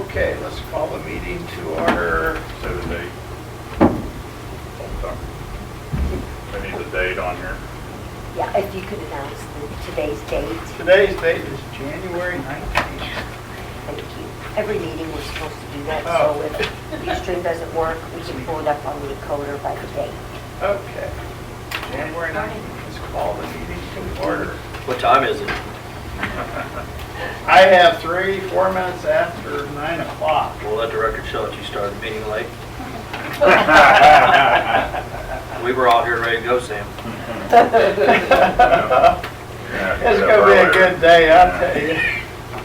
Okay, let's call the meeting to order. Say the date. I need the date on here. Yeah, if you could announce today's date. Today's date is January 19th. Thank you. Every meeting we're supposed to do that, Oh. so if Ustream doesn't work, we can pull it up on the encoder by the date. Okay, January 19th, let's call the meeting to order. What time is it? I have 4 minutes after 9 o'clock. We'll let the record show that you started the meeting late. We were all here ready to go, Sam. It's gonna be a good day, I'll tell you.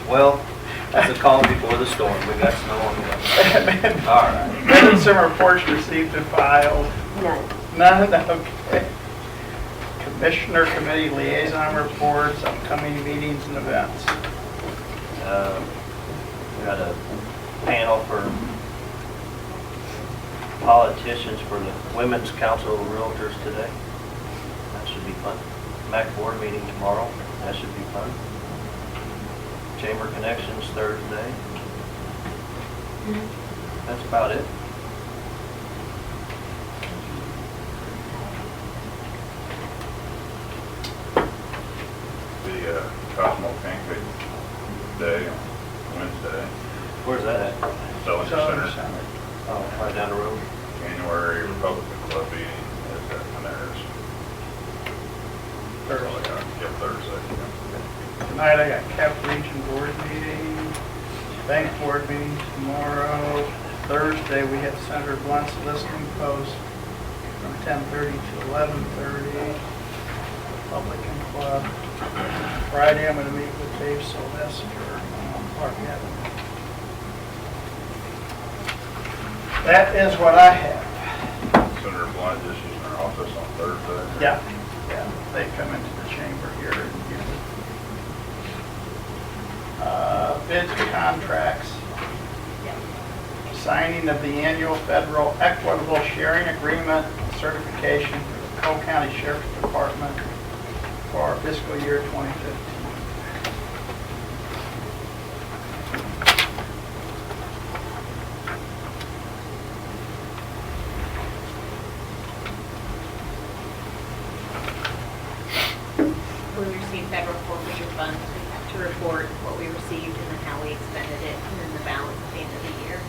Well, it's a calm before the storm. We got snow on the way. All right. Minutes and reports received and filed. None. None, okay. Commissioner Committee Liaison Reports, upcoming meetings and events. We got a panel for politicians for the Women's Council of Realtors today. That should be fun. MAC board meeting tomorrow. That should be fun. Chamber Connections Thursday. That's about it. The Cosmo Pancake Day on Wednesday, Where's that at? Stellinger Stellinger Center. Center. Oh, right down the road. January Republican Club meeting is at Menares. Thursday. Tonight I got Cap Region Board meeting, Bank Board meeting tomorrow. Thursday we have Senator Blunt's listening post from 10:30 to 11:30. Republican Club. Friday I'm going to meet with Dave Sylvester on Park Avenue. That is what I have. Senator Blunt just using her office on Thursday. Yeah, they come into the chamber here and use it. Bids and contracts. Signing of the annual federal equitable sharing agreement certification for the Cole County Sheriff's Department for fiscal year 2015. We received federal forfeiture funds. We have to report what we received and then how we expended it, and then the balance at the end of the year.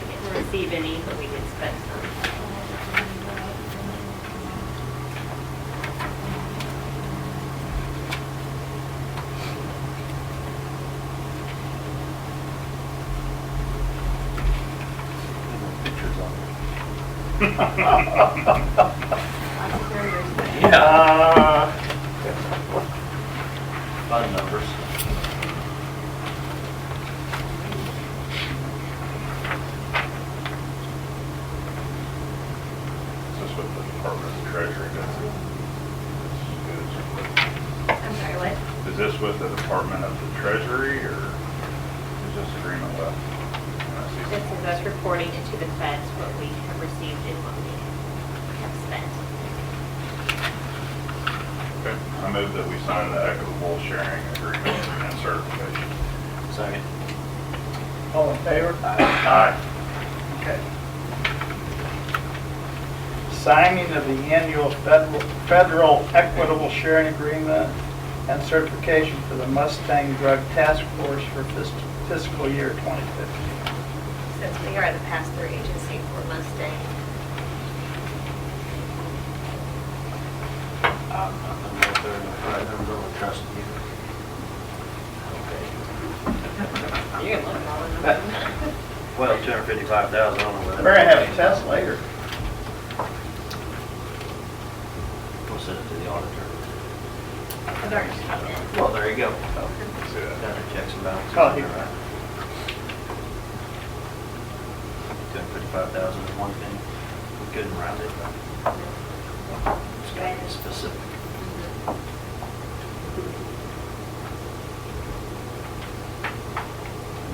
We didn't receive any, but we did spend some. Pictures on there. Yeah. Fun numbers. Is this with the Department of Treasury? I'm sorry, what? Is this with the Department of the Treasury, or is this agreement with? This is us reporting into the feds what we have received and what we have spent. Okay, I move that we sign the equitable sharing agreement and certification. Second. All in favor? Aye. Okay. Signing of the annual federal equitable sharing agreement and certification for the Mustang Drug Task Force for fiscal year 2015. Since we are the pass-through agency for Mustang. I'm not there in the front. I'm going to trust you. You can look at all of them. Well, 255,000, I don't know whether. We're gonna have a test later. We'll send it to the auditor. I've already come in. Well, there you go. See that? Got the checks and balances. Oh, here. 255,000 is one thing. We couldn't round it, but it's got to be specific.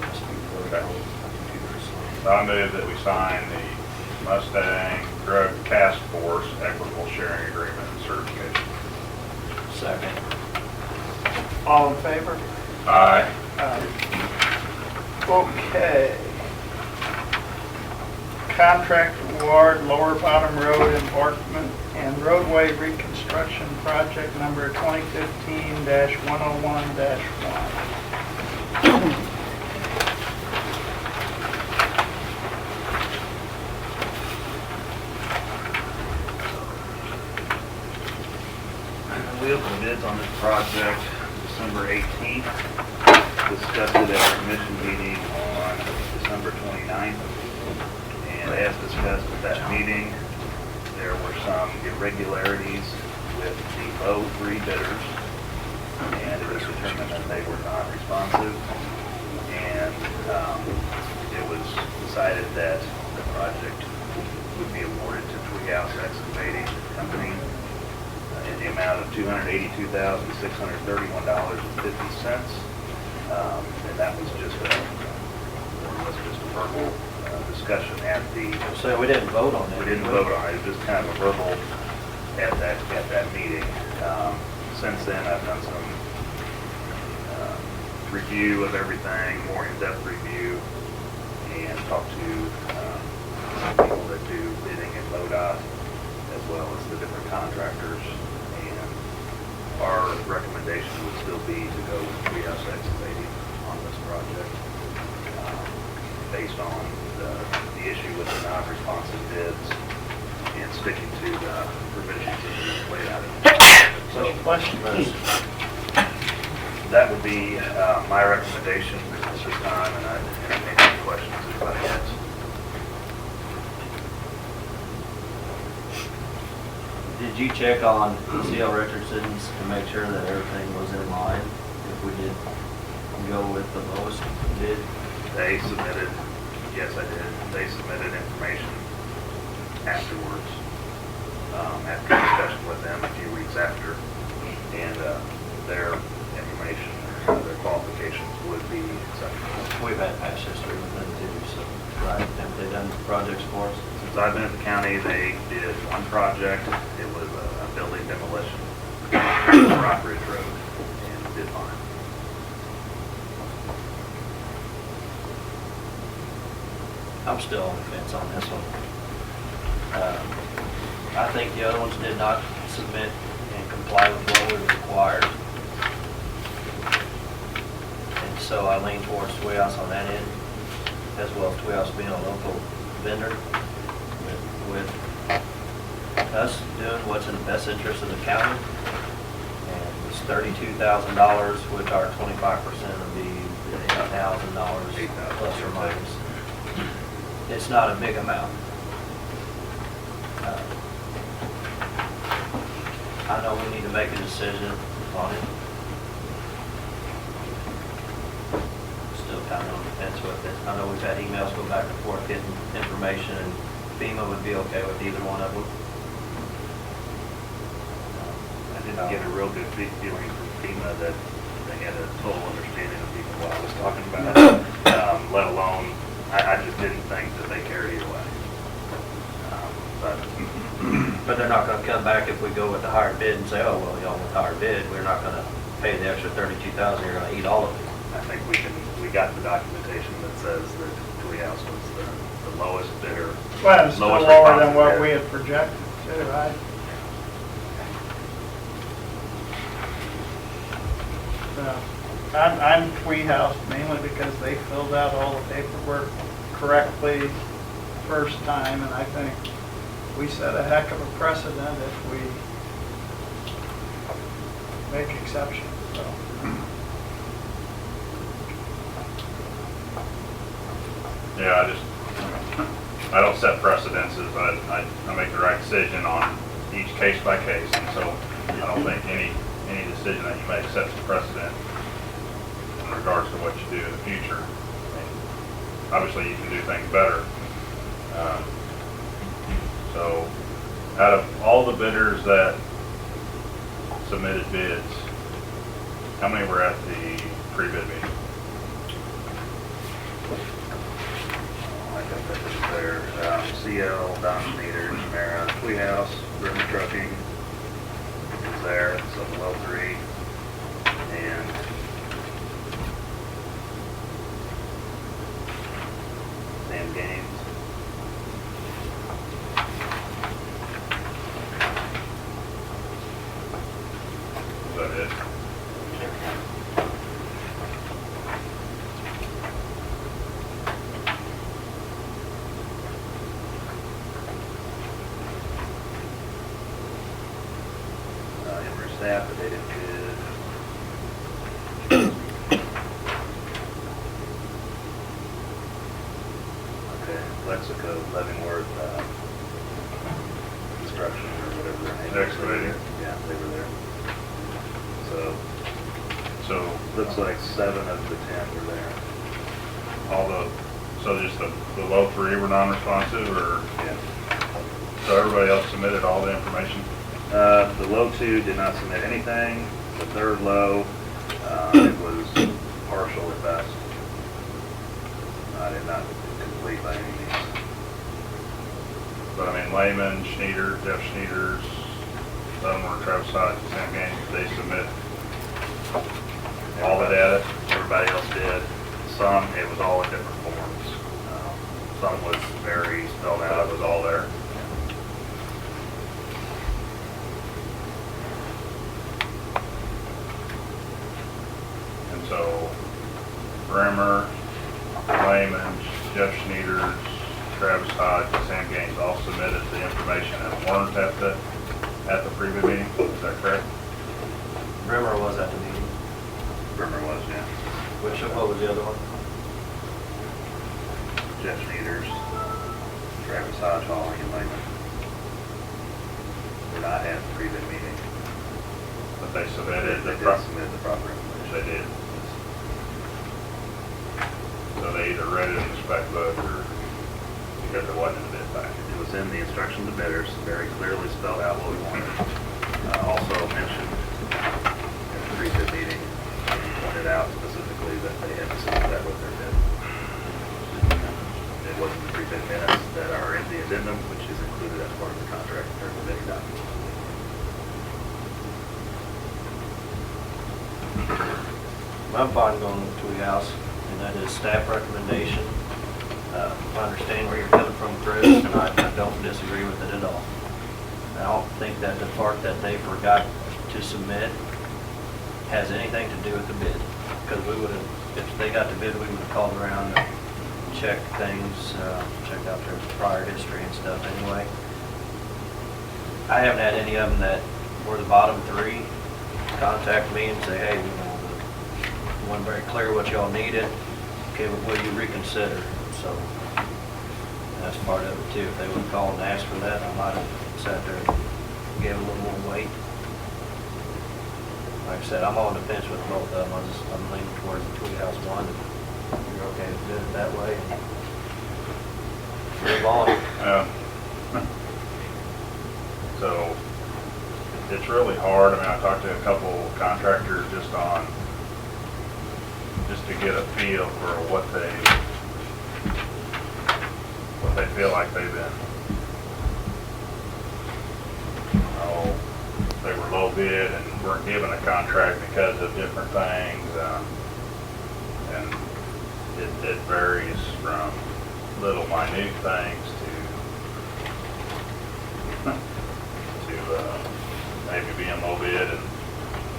Must be for Okay. computers. I move that we sign the Mustang Drug Task Force Equitable Sharing Agreement and Certification. Second. All in favor? Aye. Okay. Contract award, Lower Bottom Road embankment and roadway reconstruction project number 2015-101-1. We opened bids on this project December 18th, discussed it at our commission meeting on December 29th. And as discussed at that meeting, there were some irregularities with the low three bidders, and it was determined that they were not responsive. And it was decided that the project would be awarded to Treehouse Excavating Company in the amount of $282,631.50. And that was just a verbal discussion at the, So we didn't vote on it. we didn't vote on it, it was just kind of a verbal at that meeting. Since then, I've done some review of everything, more in-depth review, and talked to some people that do bidding at MoDOT, as well as the different contractors. And our recommendation would still be to go with Treehouse Excavating on this project, based on the issue with the non-responsive bids and sticking to the provisions that we laid out. So that would be my recommendation at this time, and I entertain any questions anybody has. Did you check on C.L. Richardson's to make sure that everything was in line? If we did go with the lowest bid? They submitted, yes, I did, they submitted information afterwards, after discussion with them a few weeks after, and their information, their qualifications would be acceptable. We've had past history with them too, so, right, have they done projects for us? Since I've been at the county, they did one project. It was a building demolition on Rock Ridge Road, and did fine. I'm still on the fence on this one. I think the other ones did not submit and comply with what we required. And so I lean towards Treehouse on that end, as well as Treehouse being a local vendor. With us doing what's in the best interest of the county. And it's $32,000, which our 25% would be $8,000 plus or minus. It's not a big amount. I know we need to make a decision on it. Still kind of on the fence with it. I know we've had emails go back and forth getting information, and FEMA would be okay with either one of them. I didn't get a real good feeling from FEMA that they had a total understanding of even what I was talking about, let alone, I just didn't think that they cared either way. But they're not gonna come back if we go with the higher bid and say, oh, well, y'all with the higher bid, we're not gonna pay the extra $32,000, you're gonna eat all of it. I think we got the documentation that says that Treehouse was the lowest bidder. Well, it's still lowest lower than responsive what bid. we had projected too, right? I'm Treehouse mainly because they filled out all the paperwork correctly first time, and I think we set a heck of a precedent if we make exceptions, so. Yeah, I don't set precedences, I make the right decision on each case by case, and so I don't think any decision that you make sets a precedent in regards to what you do in the future. I mean, obviously, you can do things better. So, out of all the bidders that submitted bids, how many were at the pre-bid meeting? I got that just there. CL, Don Meter, Tamara, Treehouse, Grimmie Trucking is there, so below 3. And Is that it? Emory staff, but they didn't bid. Okay, Lexico, Leavenworth, Construction, or whatever their name is. Excavating. Yeah, they were there. So, So, looks like 7 of the 10 were there. all the, so just the low three were non-responsive, or, Yeah. so everybody else submitted all the information? The low 2 did not submit anything. The third low, it was partial at best. Did not complete by any means. But I mean, Lehman, Schneider, Jeff Schneider's, some were Travis Hodge, Sam Gaines, they submit all the data. Everybody else did. Some, it was all in different forms. Some was very spelled That out. was all there. And so, Bremer, Lehman, Jeff Schneider's, Travis Hodge, and Sam Gaines all submitted the information and weren't at the pre-bid meeting, is that correct? Bremer was at the meeting. Bremer was, yeah. What was the other one? Jeff Schneider's, Travis Hodge, Hauling, and Lehman. Did not have the pre-bid meeting. But they submitted They the did submit the proper which information. they did. So they either read it in the spec book or because it wasn't in the bid package. It was in the instruction to bidders, very clearly spelled out what we wanted. Also mentioned in the pre-bid meeting, pointed out specifically that they had to submit that with their bid. It wasn't the pre-bid minutes that are in the addendum, which is included as part of the contract or the bidding document. I'm fine going with Tweed House, and that is staff recommendation. I understand where you're coming from, Chris, and I don't disagree with it at all. I don't think that the part that they forgot to submit has anything to do with the bid, because we would have, if they got the bid, we would have called around and checked things, checked out their prior history and stuff anyway. I haven't had any of them that were the bottom 3 contact me and say, hey, we weren't very clear what y'all needed. Okay, but will you reconsider? So that's part of it too. If they would have called and asked for that, I might have sat there and gave a little more weight. Like I said, I'm on the fence with both of them. I'm leaning towards the Tweed House one. If you're okay to do it that way. Move on. So it's really hard. I mean, I talked to a couple contractors just to get a feel for what they feel like they've been. Oh, they were low bid and weren't given a contract because of different things, and it varies from little minute things to maybe being low bid and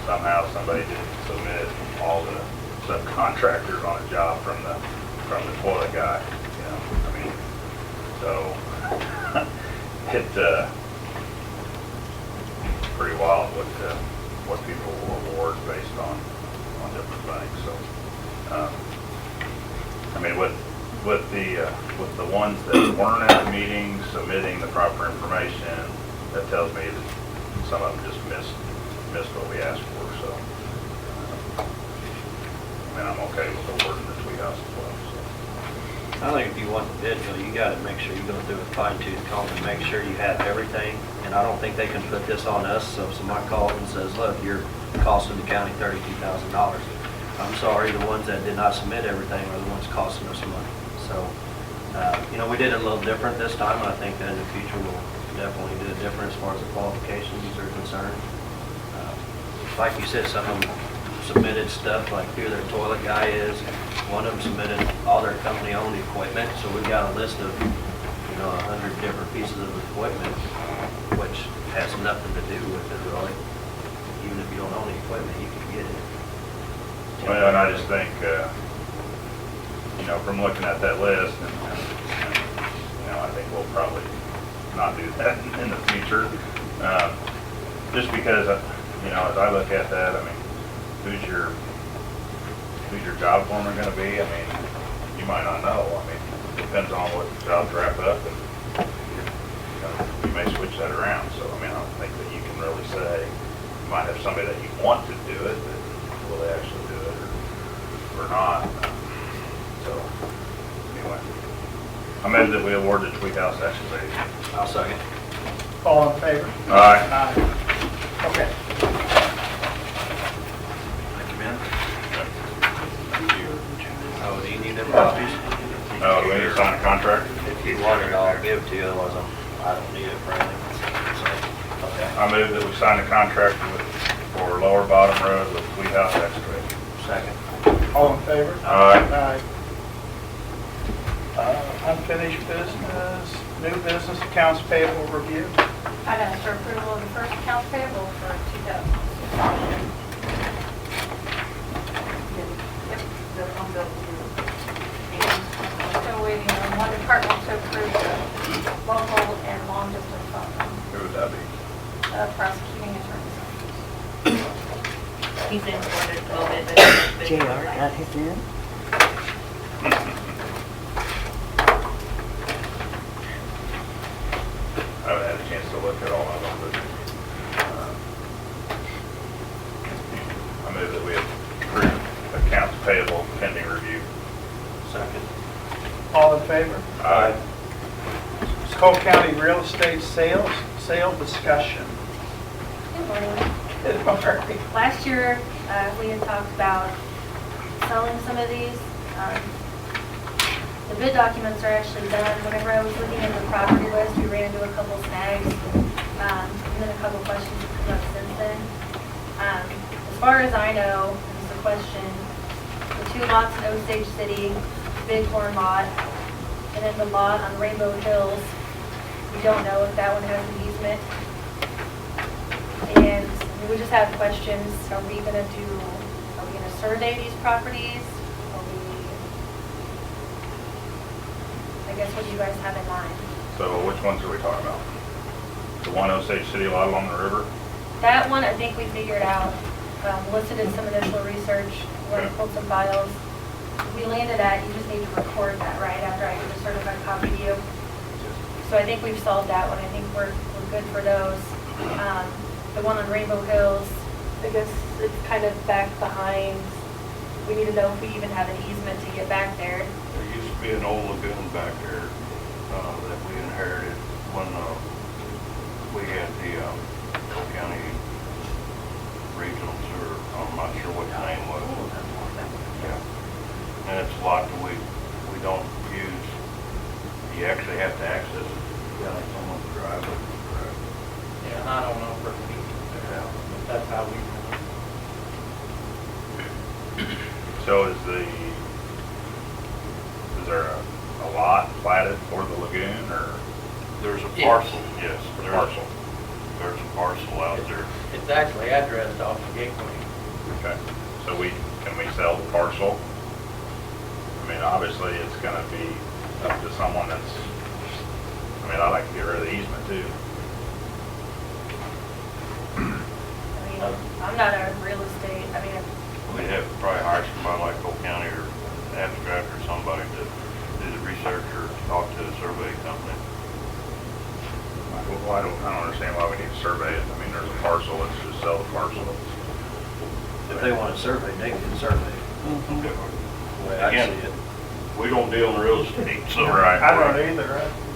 somehow somebody didn't submit all the subcontractors on a job from the toilet guy, you know, I mean, so it's pretty wild what people will award based on different things, so, I mean, with the ones that weren't at the meeting submitting the proper information, that tells me that some of them just missed what we asked for, so. I mean, I'm okay with awarding the Tweed House as well, so. I think if you want the bid, though, you gotta make sure you go through a fine tooth comb and make sure you have everything. And I don't think they can put this on us, so if somebody calls and says, look, you're costing the county $32,000. I'm sorry, the ones that did not submit everything are the ones costing us money. So, you know, we did it a little different this time, and I think that in the future we'll definitely do it different as far as the qualifications are concerned. Like you said, some of them submitted stuff like who their toilet guy is. One of them submitted all their company-owned equipment, so we've got a list of, 100 different pieces of equipment, which has nothing to do with it really. even if you don't own the equipment, you can get it. Well, and I just think, from looking at that list, and, I think we'll probably not do that in the future. Just because, as I look at that, I mean, who's your job foreman gonna be? I mean, you might not know. I mean, depends on what jobs wrap up, and, you may switch that around. So, I mean, I don't think that you can really say, you might have somebody that you want to do it, but will they actually do it or not? So, anyway, I move that we award the Tweed House excavation. I'll second. All in favor? Aye. Okay. Thank you, Ben. Oh, do you need them copies? Oh, do we need to sign a contract? If you want it, I'll give it to you, otherwise I don't need it for anything. So, okay. I move that we sign a contract for Lower Bottom Road with Tweed House excavation. Second. All in favor? Aye. Unfinished business, new business accounts payable review. I'd ask for approval of the first accounts payable for 2016. Yep, the home bill. Still waiting on one department to approve the local and long distance phone, Who would that be? prosecuting attorney's office. He's in for it a little bit, but. JR got his in. I haven't had a chance to look at all of them, but I move that we approve accounts payable pending review. Second. All in favor? Aye. Cole County real estate sale discussion. Good morning. Good morning. Last year, we had talked about selling some of these. The bid documents are actually done. Whenever I was looking at the property list, we ran into a couple snags, and then a couple questions have come up since then. As far as I know, this is a question, the 2 lots in Osage City, Bighorn lot, and then the lot on Rainbow Hills, we don't know if that one has an easement. And we just have questions. Are we gonna survey these properties? I guess, what do you guys have in mind? So which ones are we talking about? The one Osage City lot along the river? That one, I think we figured out. Melissa did some initial research, Okay. pulled some files. We landed at, you just need to record that, right, after I give a certified copy to you. So I think we've solved that one. I think we're good for those. The one on Rainbow Hills, I guess it's kind of back behind. We need to know if we even have an easement to get back there. There used to be an old lagoon back there that we inherited when we had the Cole County Regional Sewer. I'm not sure what the name was. Yeah. And it's a lot that we don't use. You actually have to access it. Yeah, it's almost a driveway. Yeah, I don't know for me. That's how we. So is there a lot platted for the lagoon, or There's a parcel, yes. a parcel? There's a parcel out there. It's actually addressed off of Gateway. Okay, so can we sell the parcel? I mean, obviously, it's gonna be up to someone that's, I mean, I'd like to get rid of the easement too. I mean, I'm not a real estate, I mean, We'd have to probably hire somebody like Cole County or Abstract or somebody to do the research or talk to a survey company. Well, I don't understand why we need to survey it. I mean, there's a parcel, let's just sell the parcel. If they want to survey, they can survey. The way I Again, see it. we don't deal in real estate, so. Right. I don't either.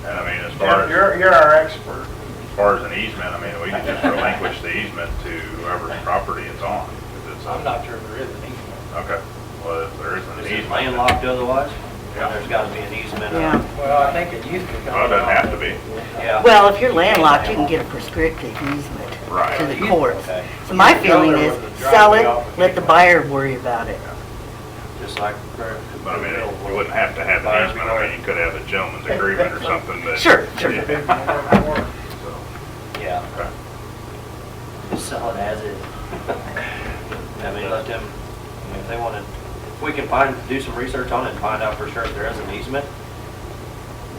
And I mean, as far as You're our expert. an easement, I mean, we can just relinquish the easement to whoever's property it's on. If it's I'm not sure if there is an easement. Okay, well, if there isn't an Is it easement. landlocked otherwise? Yeah. There's got to be an easement. Yeah. Well, I think it used to. Well, it doesn't have to be. Yeah. Well, if you're landlocked, you can get a prescriptive easement Right. to the courts. Okay. So my feeling is, sell it, let the buyer worry about it. Just like. But I mean, you wouldn't have to have an easement. I mean, you could have a gentleman's agreement or something that. Sure, sure. Yeah. Big more. So, Yeah. okay. Just sell it as is. I mean, let them, I mean, if they want to, if we can do some research on it and find out for sure if there is an easement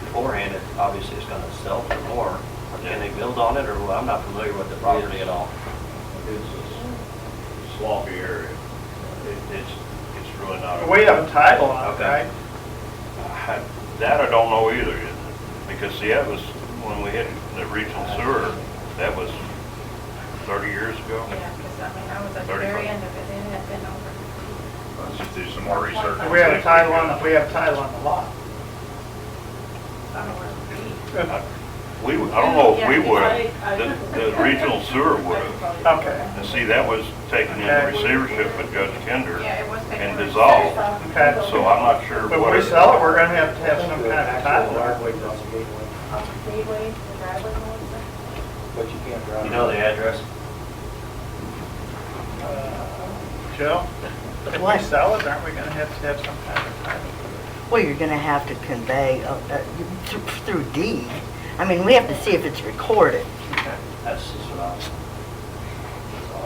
beforehand, it obviously is going to sell for more. Can they build on it, or, well, I'm not familiar with the property at all. It's a sloppy area. It's really not. We have a title on it, Okay. right? That I don't know either, because see, that was, when we hit the regional sewer, that was 30 years ago. Yeah, because I mean, I was at the 35. very end of it, it had been over. Let's just do some more research. We have a title on it, we have a title on the lot. I don't know where it would be. I don't know if we would have, the regional sewer would have. Okay. And see, that was taken into Okay. receivership by Judge Kinder Yeah, it was taken. and dissolved. Okay. So I'm not sure But what. when we sell it, we're gonna have to have some kind of title. Driveway across the gateway, Gateway, the driveway, what was that? but you can't drive. You know the address? Jill, if we sell it, aren't we gonna have to have some kind of title? Well, you're gonna have to convey through deed. I mean, we have to see if it's recorded. Okay. That's just what I was.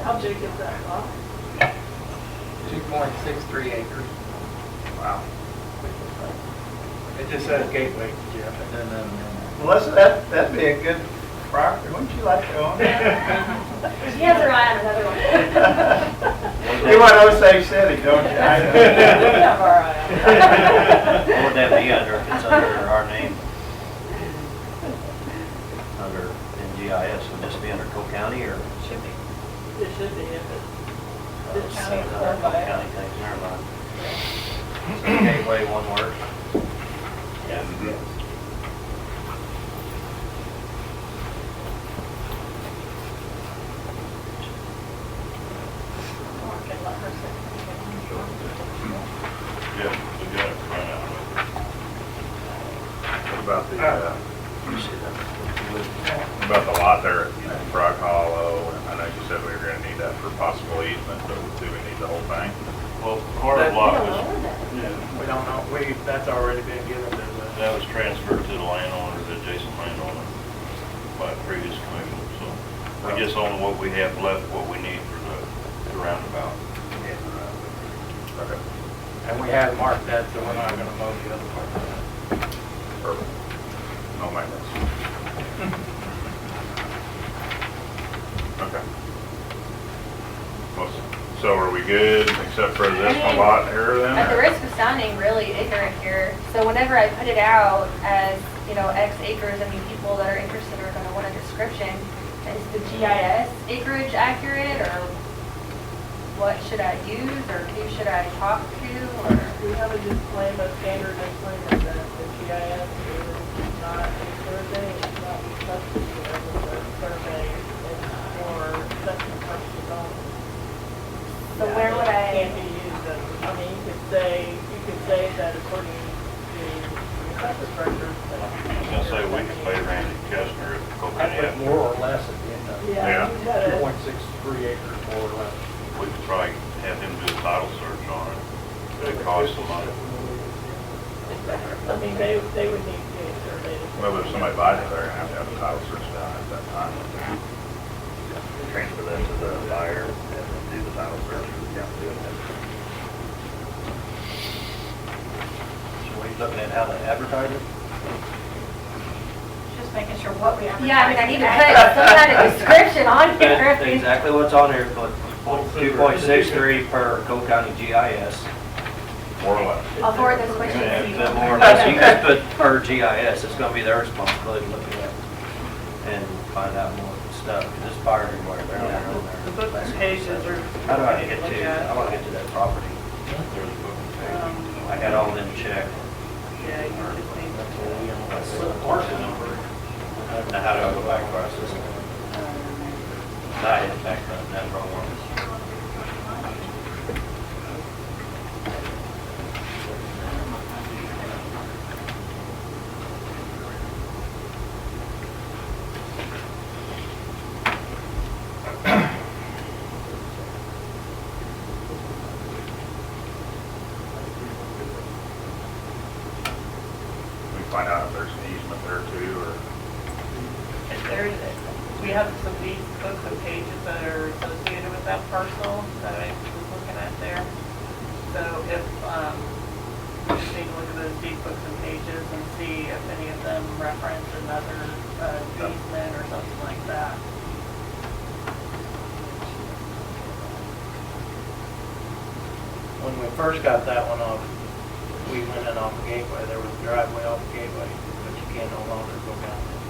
How big is that lot? 2.63 acres. Wow. It just says gateway, Jeff, and then, Melissa, that'd be a good property, wouldn't you like to own it? She has her eye on another one. You want Osage City, don't you? I know. We have our eye on it. What would that be under if it's under our name? Under NGIS, would this be under Cole County or? Should be. It should be if it's. The county is owned by it. County thing, never mind. So gateway, one word. Yeah. Okay, let her sit. Yeah, we got it run out of What about the, You see that? what about the lot there at Frog Hollow? And I know you said we were gonna need that for possible easement, but do we need the whole thing? it. Well, part of the lot was, we don't know, that's already been given to the. that was transferred to the landowner, the adjacent landowner, by a previous commission, so. We just own what we have left, what we need for the roundabout. Okay. And we have marked that, so we're not gonna mow the other part. Perfect. No maintenance. Okay. Well, so are we good, except for this one lot here then? At the or- risk of sounding really ignorant here, so whenever I put it out as, you know, X acres, I mean, people that are interested are gonna want a description. Is the GIS acreage accurate, or what should I use, or who should I talk to, or? We have a disclaimer, standard disclaimer that the GIS is not a survey, it's not substitute as a survey, it's for assessment purposes only. So where would I? Can't be used as, I mean, you could say that according to the assessment records. I was gonna say, we could pay Randy Kestner if Cole I County put had, more or less at the end of it. Yeah. You gotta, 2.63 acres, more or less. we could probably have him do a title search on it. But it costs some money. I mean, they would need to do a survey. Well, if somebody buys it, they're gonna have to have a title search done at that time. Transfer that to the buyer and do the title search for the county. So we're looking at how to advertise it? Just making sure what we advertise. Yeah, I mean, I need to put some kind of description on here. That's exactly what's on here, but 2.63 per Cole County GIS. More or less. I'll forward this You're question gonna have to to you. put more or less, you can put per GIS, it's gonna be their responsibility to look at it and find out more stuff, 'cause it's fire everywhere, they're down there. The book and pages are. How do I we need get look to, at. I wanna get to that property. There's a book and page. I got all them checked. Yeah, you just need to. Parcel number. Now, how do I go back to our system? I hit back button, that's wrong one. We find out if there's an easement there too, or, There is it. we have some deed books and pages that are associated with that parcel that I was looking at there. So if, we just need to look at those deed books and pages and see if any of them reference another easement or something like that. When we first got that one off, we went in off the gateway, there was a driveway off the gateway, but you can no longer go down there.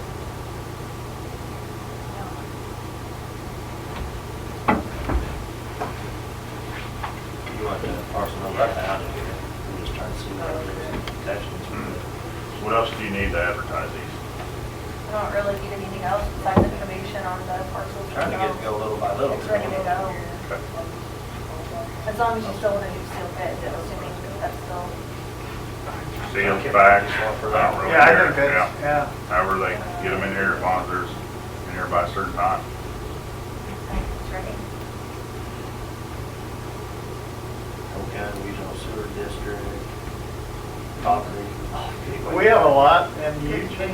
You want the parcel number? I found it here. I'm just trying to see what there's attachments with it. What else do you need to advertise these? I don't really need anything else besides information on the parcels. Trying to get it go little by little. It's ready to go. Okay. As long as you still want to do seal bid, assuming that's still. Sealed back, I don't really Yeah, I care. think that's, yeah. However they get them in here, as long as there's in here by a certain time. It's ready. Polk County Regional Sewer District, property. Oh, gateway. We have a lot in Eugene too.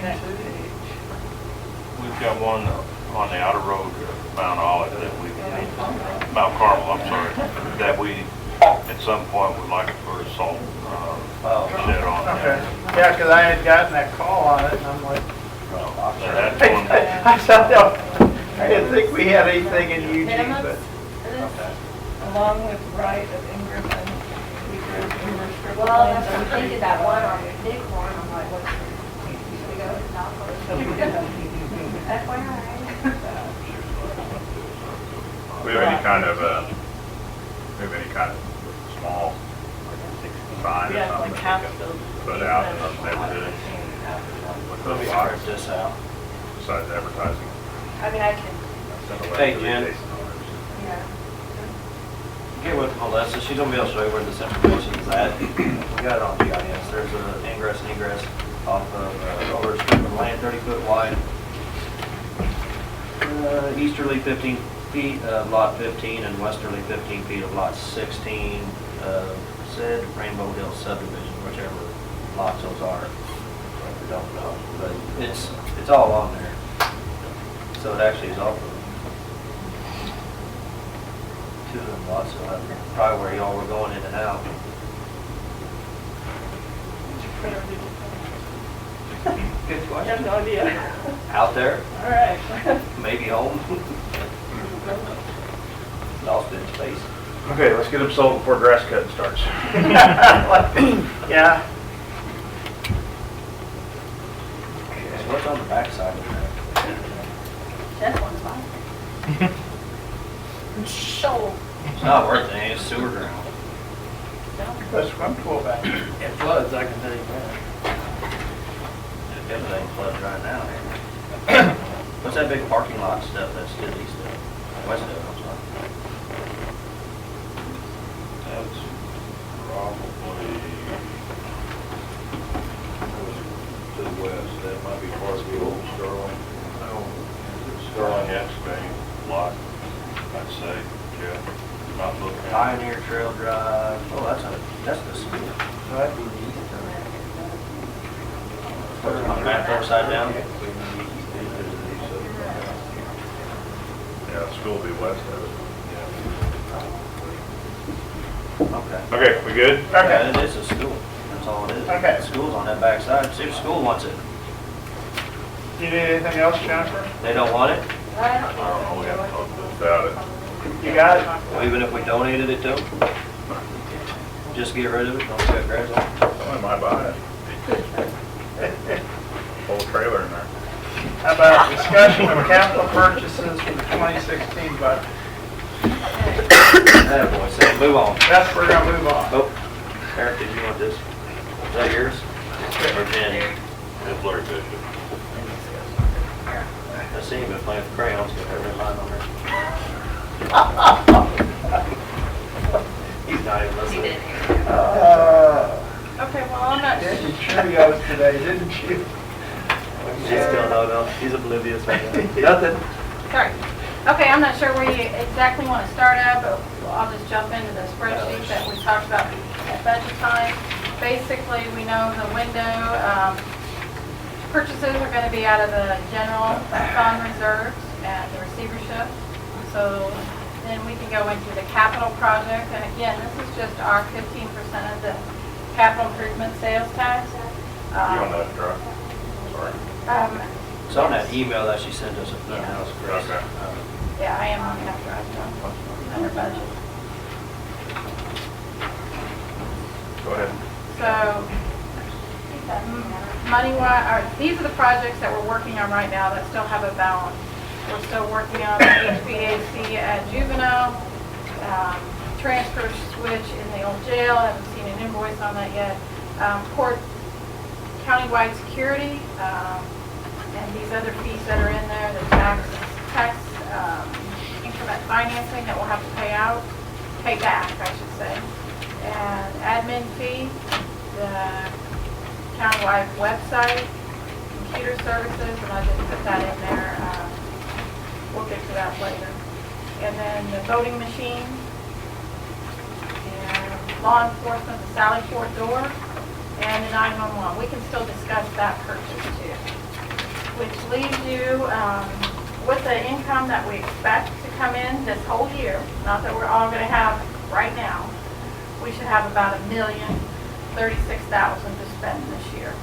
We've got one on the outer road, Mount Olive, that we, Mount Carmel, I'm sorry, that we, at some point, would like to put a salt shed on. Okay, yeah, because I had gotten that call on it, and I'm like, That's one, I thought, no, I didn't think we had anything in Eugene, but. Along with right of ingress and egress, ingress strip of Well, land. that's what they did that one on Bighorn, I'm like, what's, we go to South FYI. We have any kind of, small sign or Yeah, something like that half we can those. put out in those neighborhoods with Let me those lots script this out. besides advertising? I mean, I can, Send a letter Hey, to the Jen. adjacent owners. yeah. Get with Melissa, she's gonna be able to show you where this information is at. We got it on GIS, there's an ingress and egress off of, over a strip of land 30 foot wide. Easterly 15 feet of lot 15 and westerly 15 feet of lot 16, said Rainbow Hill subdivision, whichever lots those are. I don't know, but it's all on there. So it actually is all of them. Two of them lots, so that's probably where y'all were going in and out. Good I have question. no idea. Out there, All right. maybe home. Lost in space. Okay, let's get them sold before grass cutting starts. Yeah, So what's on the backside of that? That one's fine. So, It's not worth it, it's sewer ground. put a swim pool back. It floods, I can tell you that. Everything floods right now. What's that big parking lot stuff that's to the east of, west of, I'm sorry? that's probably to the west, that might be part of the old Sterling. Sterling excavating lot, I'd say, yeah, not looking at. Pioneer Trail Drive, oh, that's the school. So that'd be easy. Put it on the map upside down. Yeah, the school will be west of Okay. it. Okay, we good? Yeah, Okay, it is a school, that's all it is. Okay. The school's on that backside, see if the school wants it. you need anything else, Jennifer? They don't want it, I don't I don't know, we haven't know. talked about it. You got it? well, even if we donated it to them, just get rid of it, don't cut grass on it. Someone might buy it. Whole trailer in there. How about discussion of capital purchases for the 2016 budget? Attaboy, so move on. That's, we're gonna move on. Oh, Eric, did you want this? Is that yours? Or Jen? It's Larry Bishop. I see him been playing with crayons, got that red line on there. He's not even He listening. did. Okay, well, I'm not Did you Cheerios today, didn't you? She's still, no, he's oblivious right now. Nothing. Sorry. Okay, I'm not sure where you exactly want to start at, but I'll just jump into the spreadsheet that we talked about at budget time. Basically, we know the window purchases are going to be out of the general fund reserves. and the receivership. So then we can go into the capital project, and again, this is just our 15% of the capital improvement sales tax. You on that truck? Sorry. It's on that email that she sent us at the house, Chris. Okay. Yeah, I am on that drive, under budget. Go ahead. So, money-wise, these are the projects that we're working on right now that still have a balance. We're still working on the HVAC at Juvenile, transfer switch in the old jail, I haven't seen an invoice on that yet. Court countywide security, and these other fees that are in there, the tax increment financing that we'll have to pay back, I should say. And admin fee, the countywide website, computer services, and I didn't put that in there. We'll get to that later. And then the voting machine, and law enforcement, the Sally Port door, and the 911. We can still discuss that purchase too. Which leaves you with the income that we expect to come in this whole year, not that we're all going to have right now. We should have about $1,036,000 to spend this year.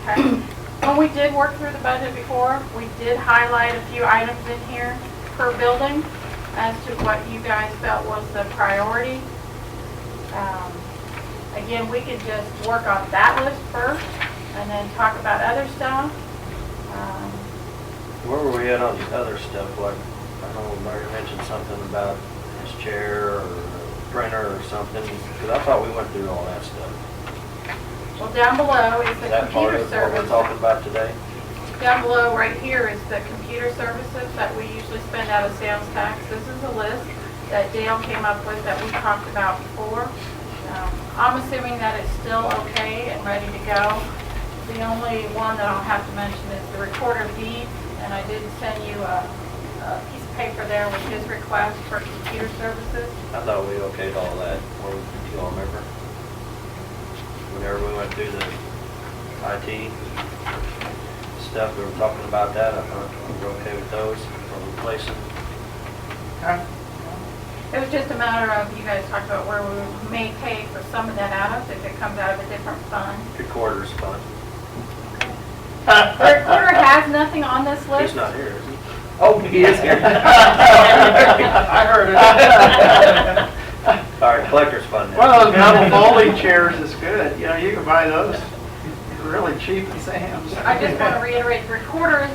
Okay. When we did work through the budget before, we did highlight a few items in here per building as to what you guys felt was the priority. Again, we could just work on that list first and then talk about other stuff. Where were we at on the other stuff? Like, I know Larry mentioned something about his chair or printer or something, because I thought we went through all that stuff. Well, down below is the Is that part computer of what we're service. talking about today? Down below, right here, is the computer services that we usually spend out of sales tax. This is a list that Dale came up with that we talked about before. I'm assuming that it's still okay and ready to go. The only one that I'll have to mention is the recorder deed, and I did send you a piece of paper there with his request for computer services. I thought we okayed all that. Or, do you all remember? Whenever we went through the IT stuff, we were talking about that. I thought we were okay with those for replacing. It was just a matter of, you guys talked about where we may pay for some of that out of, if it comes out of a different fund. Recorder's fund. The recorder has nothing on this list. He's not here, is he? Oh, he is here. I heard it. All right, collector's fund then. One of those metal folding chairs is good. You know, you can buy those really cheap at Sam's. I just want to reiterate, the recorder's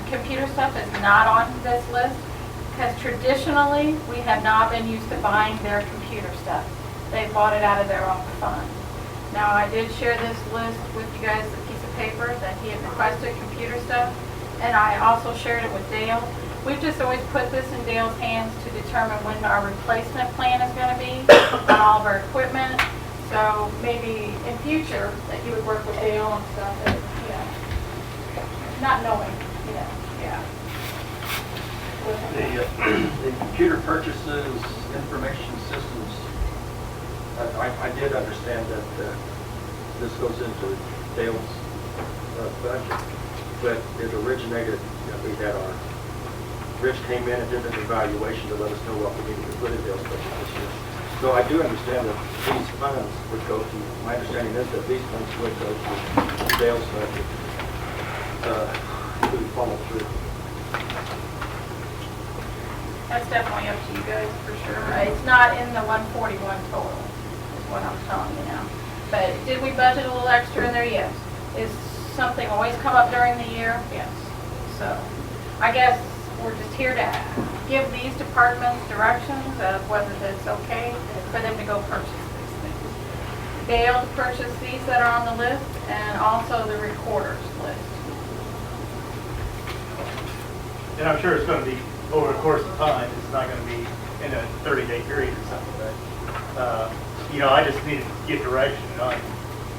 computer stuff is not on this list, because traditionally, we have not been used to buying their computer stuff. They bought it out of their own fund. Now, I did share this list with you guys, a piece of paper that he had requested computer stuff, and I also shared it with Dale. We've just always put this in Dale's hands to determine when our replacement plan is going to be on all of our equipment. So maybe in future, that you would work with Dale and stuff, and, you know, not knowing, you know, yeah. The computer purchases, information systems, I did understand that this goes into Dale's budget, but it originated, we had Rich came in and did an evaluation to let us know what we needed to put in Dale's budget this year. So I do understand that these funds would go to, my understanding is that these funds would go to Dale's budget to follow through. That's definitely up to you guys for sure. It's not in the 141 total, is what I'm telling you now. But did we budget a little extra in there? Yes. Is something always come up during the year? Yes. So I guess we're just here to give these departments directions of whether it's okay for them to go purchase these things. Dale to purchase these that are on the list, and also the recorder's list. And I'm sure it's going to be over the course of time. It's not going to be in a 30-day period or something. But, you know, I just need to get direction on,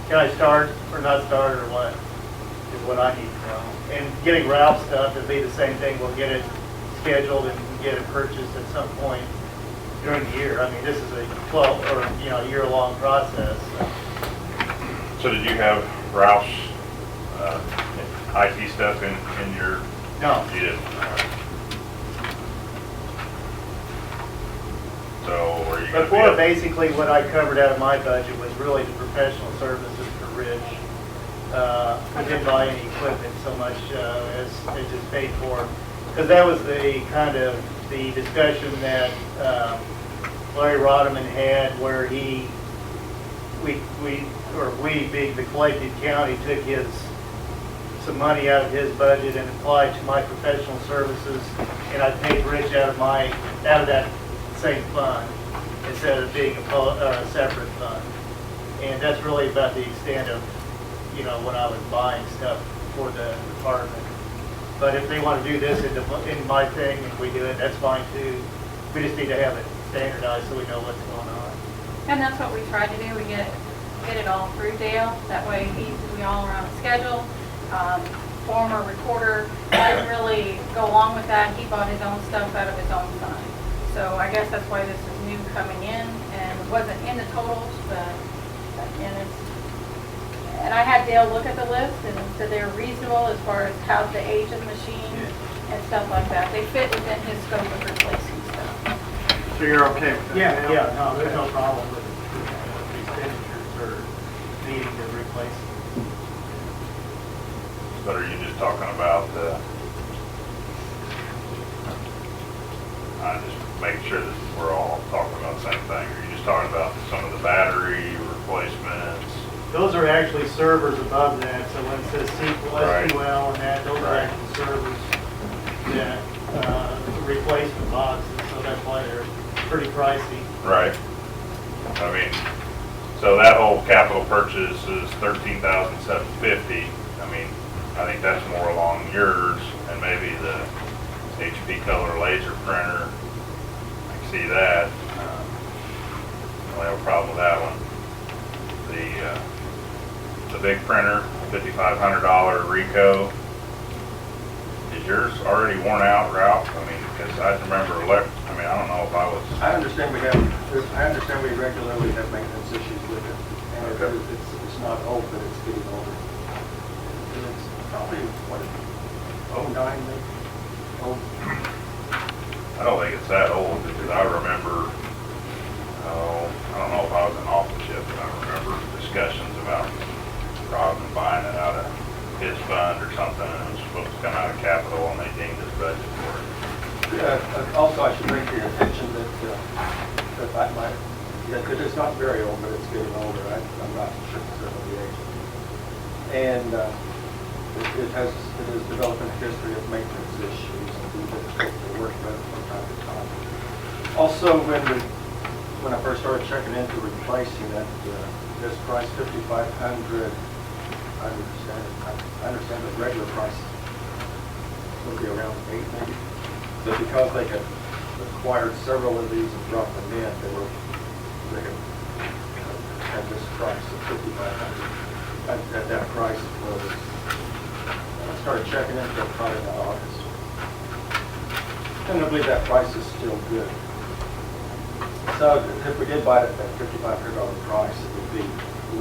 can I start or not start or what, is what I need to know. And getting Ralph's stuff, it'll be the same thing. We'll get it scheduled and get it purchased at some point during the year. I mean, this is a 12 or, you know, year-long process. So did you have Ralph's IT stuff in your No. You didn't? All right. So are you gonna Before, be, basically, what I covered out of my budget was really the professional services for Rich. I didn't buy any equipment so much as just paid for. Because that was the kind of the discussion that Larry Rodman had where we, being the collected county, took some money out of his budget and applied to my professional services, and I paid Rich out of that same fund instead of being a separate fund. And that's really about the extent of, when I was buying stuff for the department. But if they want to do this in my thing and we do it, that's fine too. We just need to have it standardized so we know what's going on. And that's what we tried to do. We get it all through Dale. That way we all are on a schedule. Former recorder didn't really go along with that. He bought his own stuff out of his own fund. So I guess that's why this is new coming in and wasn't in the totals, but again, and I had Dale look at the list and said they're reasonable as far as how the age of the machine and stuff like that. They fit within his scope of replacing stuff. So you're okay with that? Yeah, no, there's no problem with the expenditures or needing to replace. but are you just talking about just making sure that we're all talking about the same thing? Are you just talking about some of the battery replacements? Those are actually servers above that, so when it says SQL and that, those are actual servers that replacement boxes, so that's why they're pretty pricey. Right. I mean, so that whole capital purchase is $13,750. I mean, I think that's more along yours and maybe the HP color laser printer. I can see that. I don't have a problem with that one. The big printer, $5,500 Ricoh. Is yours already worn out, Ralph? I mean, because I remember I don't know if I was. I understand we regularly have maintenance issues with it. And Okay. it's not old, but it's getting older. And it's probably, 09 maybe? Old. I don't think it's that old because I remember, I don't know if I was in office yet, but I remember discussions about Robin buying it out of his fund or something, and it was supposed to come out of capital, and they deemed his budget for it. Also, I should bring to your attention that it's not very old, but it's getting older. I'm not sure of the age. And it has developed a history of maintenance issues and things that they work with from time to time. Also, when I first started checking into replacing it, this price $5,500. I understand the regular price would be around $8 maybe. But because they had acquired several of these and brought them in, they had this price of $5,500. At that price, I started checking into it probably in August. And I believe that price is still good. So if we did buy it at that $5,500 price, it would be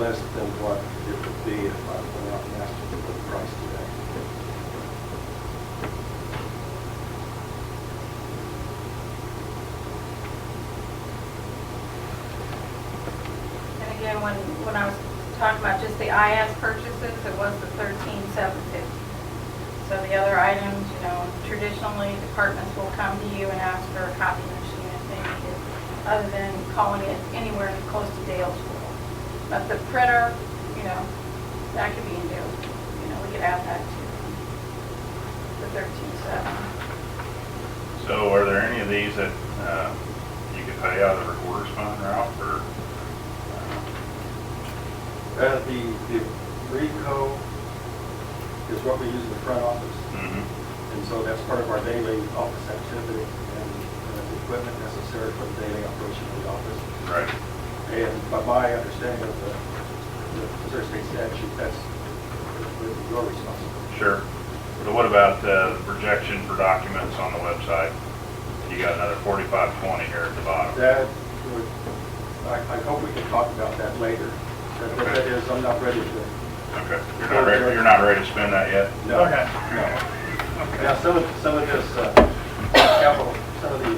less than what it would be if I went out and asked for the price today. And again, when I was talking about just the IS purchases, it was the $13,750. So the other items, traditionally departments will come to you and ask for a copy machine if they need it, other than calling it anywhere close to Dale's floor. But the printer, that could be in Dale's, we could add that to the 13,700. So are there any of these that you could pay out of the recorder's fund, Ralph, or? The Ricoh is what we use in the front office. Mm-hmm. And so that's part of our daily office activity and the equipment necessary for the daily operation of the office. Right. And by my understanding of the Missouri State statute, that's your responsibility. Sure. So what about the projection for documents on the website? You got another 4520 here at the bottom. I hope we can talk about that later. But that is, I'm not ready to. Okay. You're not ready to spend that yet? No. Okay. No. Now, some of this capital, some of the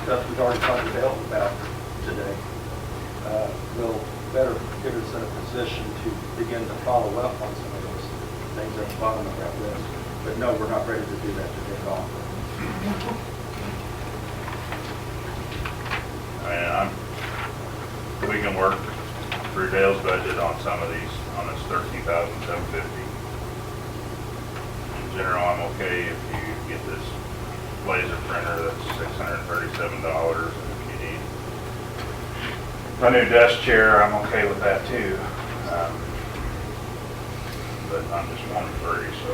stuff we've already talked to Dale about today will better get us in a position to begin to follow up on some of those things at the bottom of that list. But no, we're not ready to do that today at all. We can work through Dale's budget on some of these, on this $13,750. In general, I'm okay if you get this laser printer that's $637, and if you need a new desk chair, I'm okay with that too. But I'm just 1-3, so.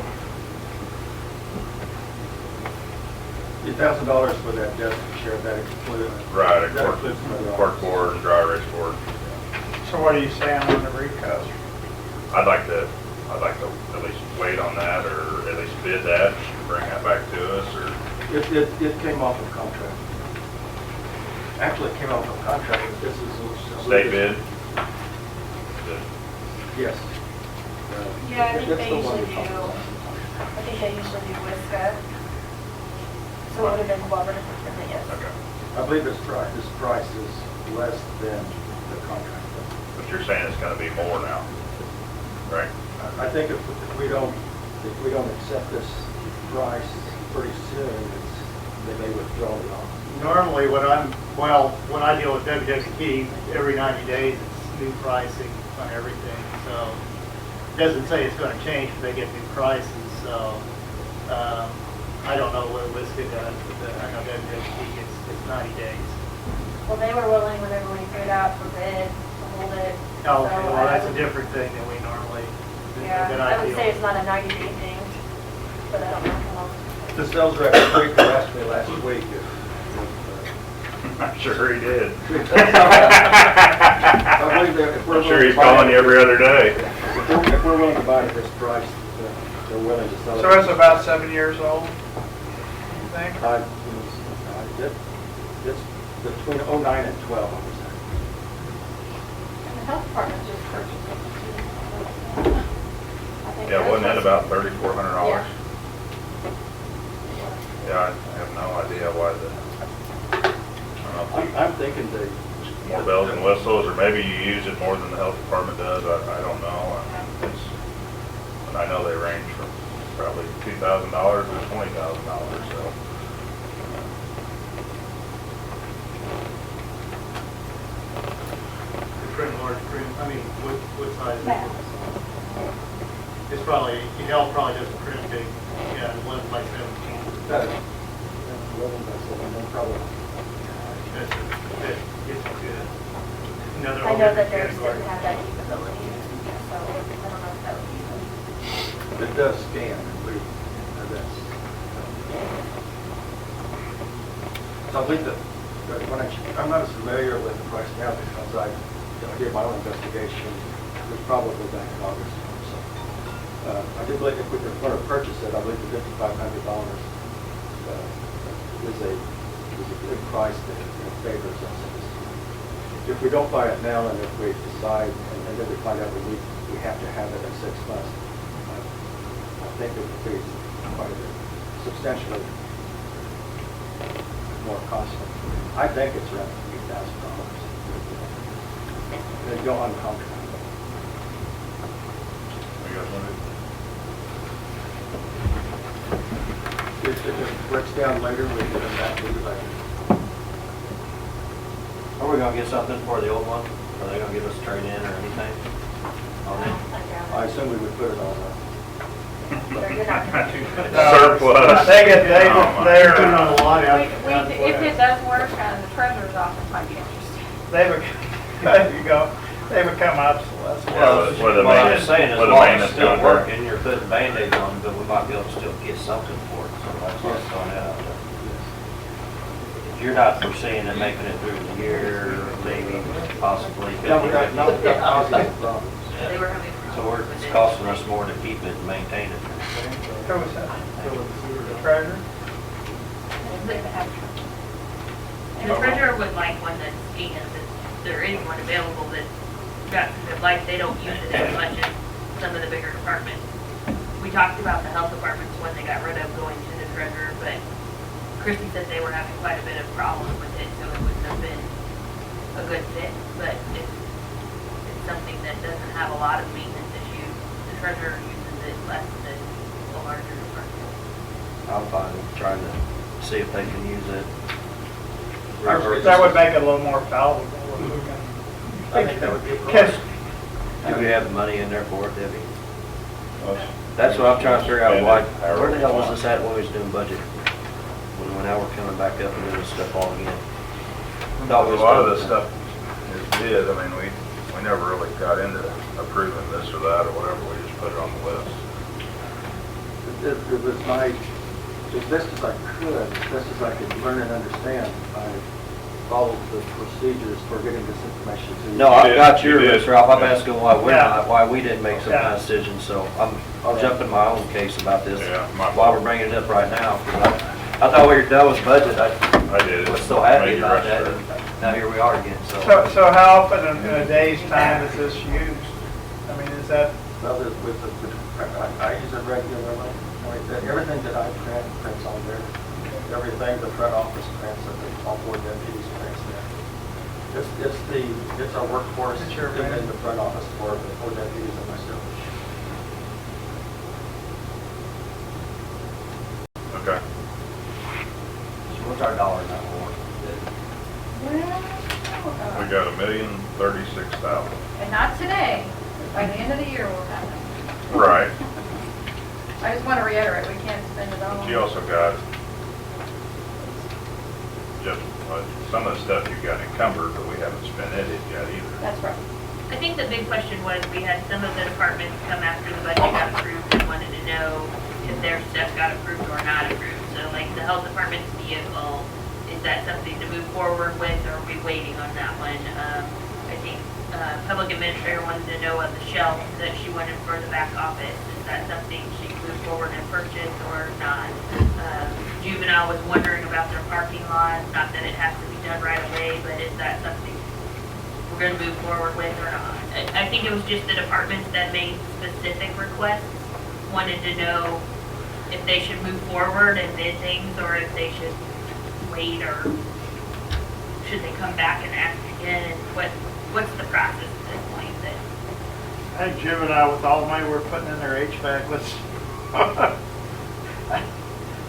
$1,000 for that desk chair, that includes. Right, that includes cork board and dry erase board. So what are you saying on the recos? I'd like to at least wait on that, or at least bid that, and bring that back to us, or. It came off of contract. Actually, it came off of contract, but this is. State bid? Yes. Yeah, I think That's they the one usually we do, talked about. I think they usually do WISCA. So it would have been cooperative procurement, yes. Okay. I believe this price is less than the contract. But you're saying it's gonna be more now, right? I think if we don't accept this price pretty soon, they may withdraw the offer. Normally, when I deal with WWT, every 90 days, it's new pricing on everything, so it doesn't say it's gonna change if they get new prices, so, I don't know what WISCA does, but I know WWT, it's 90 days. Well, they were willing whenever we put it out for bid to hold it. Oh, okay, so well, that's I a would- different thing than we normally, Yeah, than I would deal say with. it's not a 90-day thing, but I don't know how long. The sales rep asked me last week if I'm sure he did. I believe that if we're I'm sure willing he's to buy calling it- you every other day. If we're willing to buy it at this price, they're willing to sell it. So it's about 7 years old, you think? It's between 09 and 12, I would say. And the health department just purchased it. I think Yeah, wasn't that was- about $3,400? Yeah. Yeah, I have no idea why I don't know if I'm thinking they, more bells and whistles, or maybe you use it more than the health department does, I don't know. But I know they range from probably $2,000 to $20,000, so. The print large print, I mean, what size is it? It's probably, probably doesn't print big, yeah, 11 by 17. that's 11 by 7, probably. It's good. Another I know that overhead theirs category. didn't have that capability, so I don't know if that would be. It does scan, I believe. So I believe that I'm not as familiar with the price now because I did my own investigation. It was probably back in August. So I do believe if we were going to purchase it, I believe the $5,500 is a good price that favors us. If we don't buy it now, and if we decide, and then we find out we have to have it in 6 months, I think it would be quite a bit substantially more costly. I think it's around $8,000. They go on contract. You guys want If it breaks down later, we get them back to you later. Are we gonna get something for the old one? Are they gonna give us a trade-in or anything on it? I assume we would put it on Surplus. They're Oh, my putting God. on a lot out. If it does work, the treasurer's office might be interested. There you go. They become obsolete. Well, with the What I'm maintenance, saying is, with as the long as maintenance it's still doing work. working, you're putting Band-Aids on, but we might be able to still get something for it, so that's what's throwing that out there. If you're not foreseeing it making it through the year, maybe possibly 50, No, we got positive problems. They were having. so it's costing us more to keep it and maintain it. Who was that? The treasurer? And the treasurer would like one that's, that there is one available that got some good life. They don't use it as much as some of the bigger departments. We talked about the health department's one they got rid of going to the treasurer, but Christie said they were having quite a bit of problems with it, so it wouldn't have been a good fit. But if it's something that doesn't have a lot of maintenance issues, the treasurer uses it less than the larger department. I'm fine with trying to see if they can use it. That would make it a little more palatable. I think that would be a Can- Do we have the money in there for it, Debbie? That's what I'm trying to figure out, why, where the hell was this at when we was doing budget? When now we're coming back up and doing this stuff all again. Thought we A was lot of done. this stuff is bid, I mean, we never really got into approving this or that or whatever, we just put it on the list. It was my, as best as I could, as best as I could learn and understand, I followed the procedures for getting this information to you. No, I've did, got you your did. list, Ralph, I'm asking why we're Yeah. not, why we didn't make some kind Yeah. of decision, so I'll jump in my own case about this. Yeah, my While we're bringing it up right now, 'cause I thought we were done with budget, I I did. was so happy Made you about rush that, through. and now here we are again, So how often in a day's time is this used? I mean, is that, Well, I use it regularly. I mean, everything that I print prints on there. Everything the front office prints, and all board deputies prints there. It's our workforce It's your in the front office for the board deputies and myself. Okay. so what's our dollar now for? We got $1,036,000. And not today, by the end of the year we'll have it. Right. I just want to reiterate, we can't spend it all. But you also got, just, some of the stuff you got encumbered, but we haven't spent it yet either. That's right. I think the big question was, we had some of the departments come after the budget got approved and wanted to know if their stuff got approved or not approved. So like the health department's vehicle, is that something to move forward with, or are we waiting on that one? I think public administrator wanted to know of the shelf that she wanted for the back office. Is that something she can move forward and purchase or not? Juvenile was wondering about their parking lot, not that it has to be done right away, but is that something we're going to move forward with or not? I think it was just the departments that made specific requests wanted to know if they should move forward and bid things, or if they should wait, or should they come back and ask again? What's the process at this point? That I think Juvenile, with all the money we're putting in their HVAC,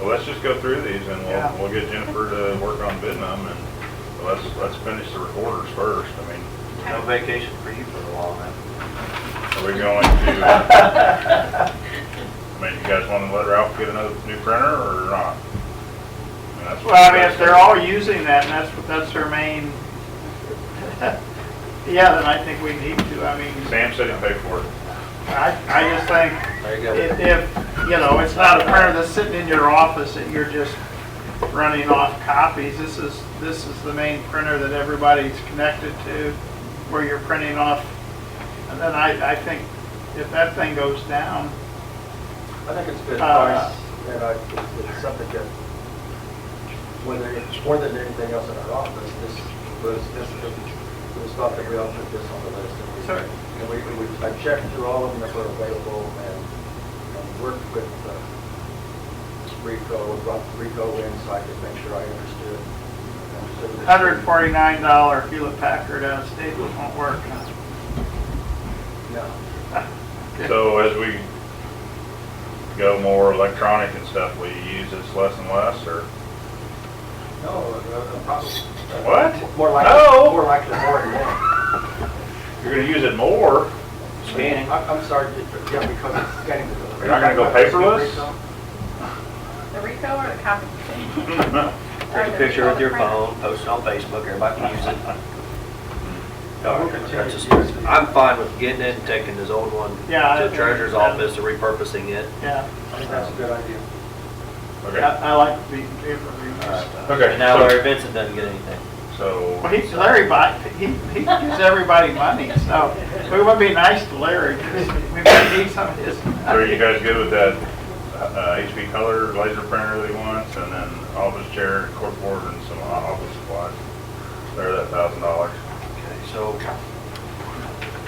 Well, let's just go through these and Yeah. we'll get Jennifer to work on bidding them, and let's finish the recorders first. I mean, No vacation for you for a while now. are we going to, I mean, you guys want to let Ralph get another new printer or not? I mean, that's what well, I you mean, guys if they're do. all using that, and that's their main, yeah, then I think we need to. I mean, Sam said he'd pay for it. I just think There you go. if, you know, it's not a printer that's sitting in your office that you're just running off copies. This is the main printer that everybody's connected to, where you're printing off. And then I think if that thing goes down, I think it's a good price, and it's something that, whether it's more than anything else in our office, it was thought that we ought to put this on the list. Sure. And I checked through all of them that were available and worked with Rico, brought Rico in so I could make sure I understood. $149 Hewlett Packard out of Staples won't work. No. So as we go more electronic and stuff, will you use this less and less, or? No, probably. What? More likely, No. more likely more and more. You're gonna use it more? Scanning. I'm sorry, yeah, because it's scanning. You're not gonna go paperless? The Rico or the copy? Take a picture with your phone, post it on Facebook, everybody can use it. That's just- I'm fine with getting it and taking his old one Yeah, to the treasurer's office and repurposing it. Yeah, I think that's a good idea. Okay. I like the paper review stuff. Okay. And now so- Larry Vincent doesn't get anything. So, Well, he gives everybody money, so we would be nice to Larry, 'cause we might need some of his. so are you guys good with that HP color laser printer that he wants, and then office chair, corkboard, and some office supplies? They're that $1,000. Okay, so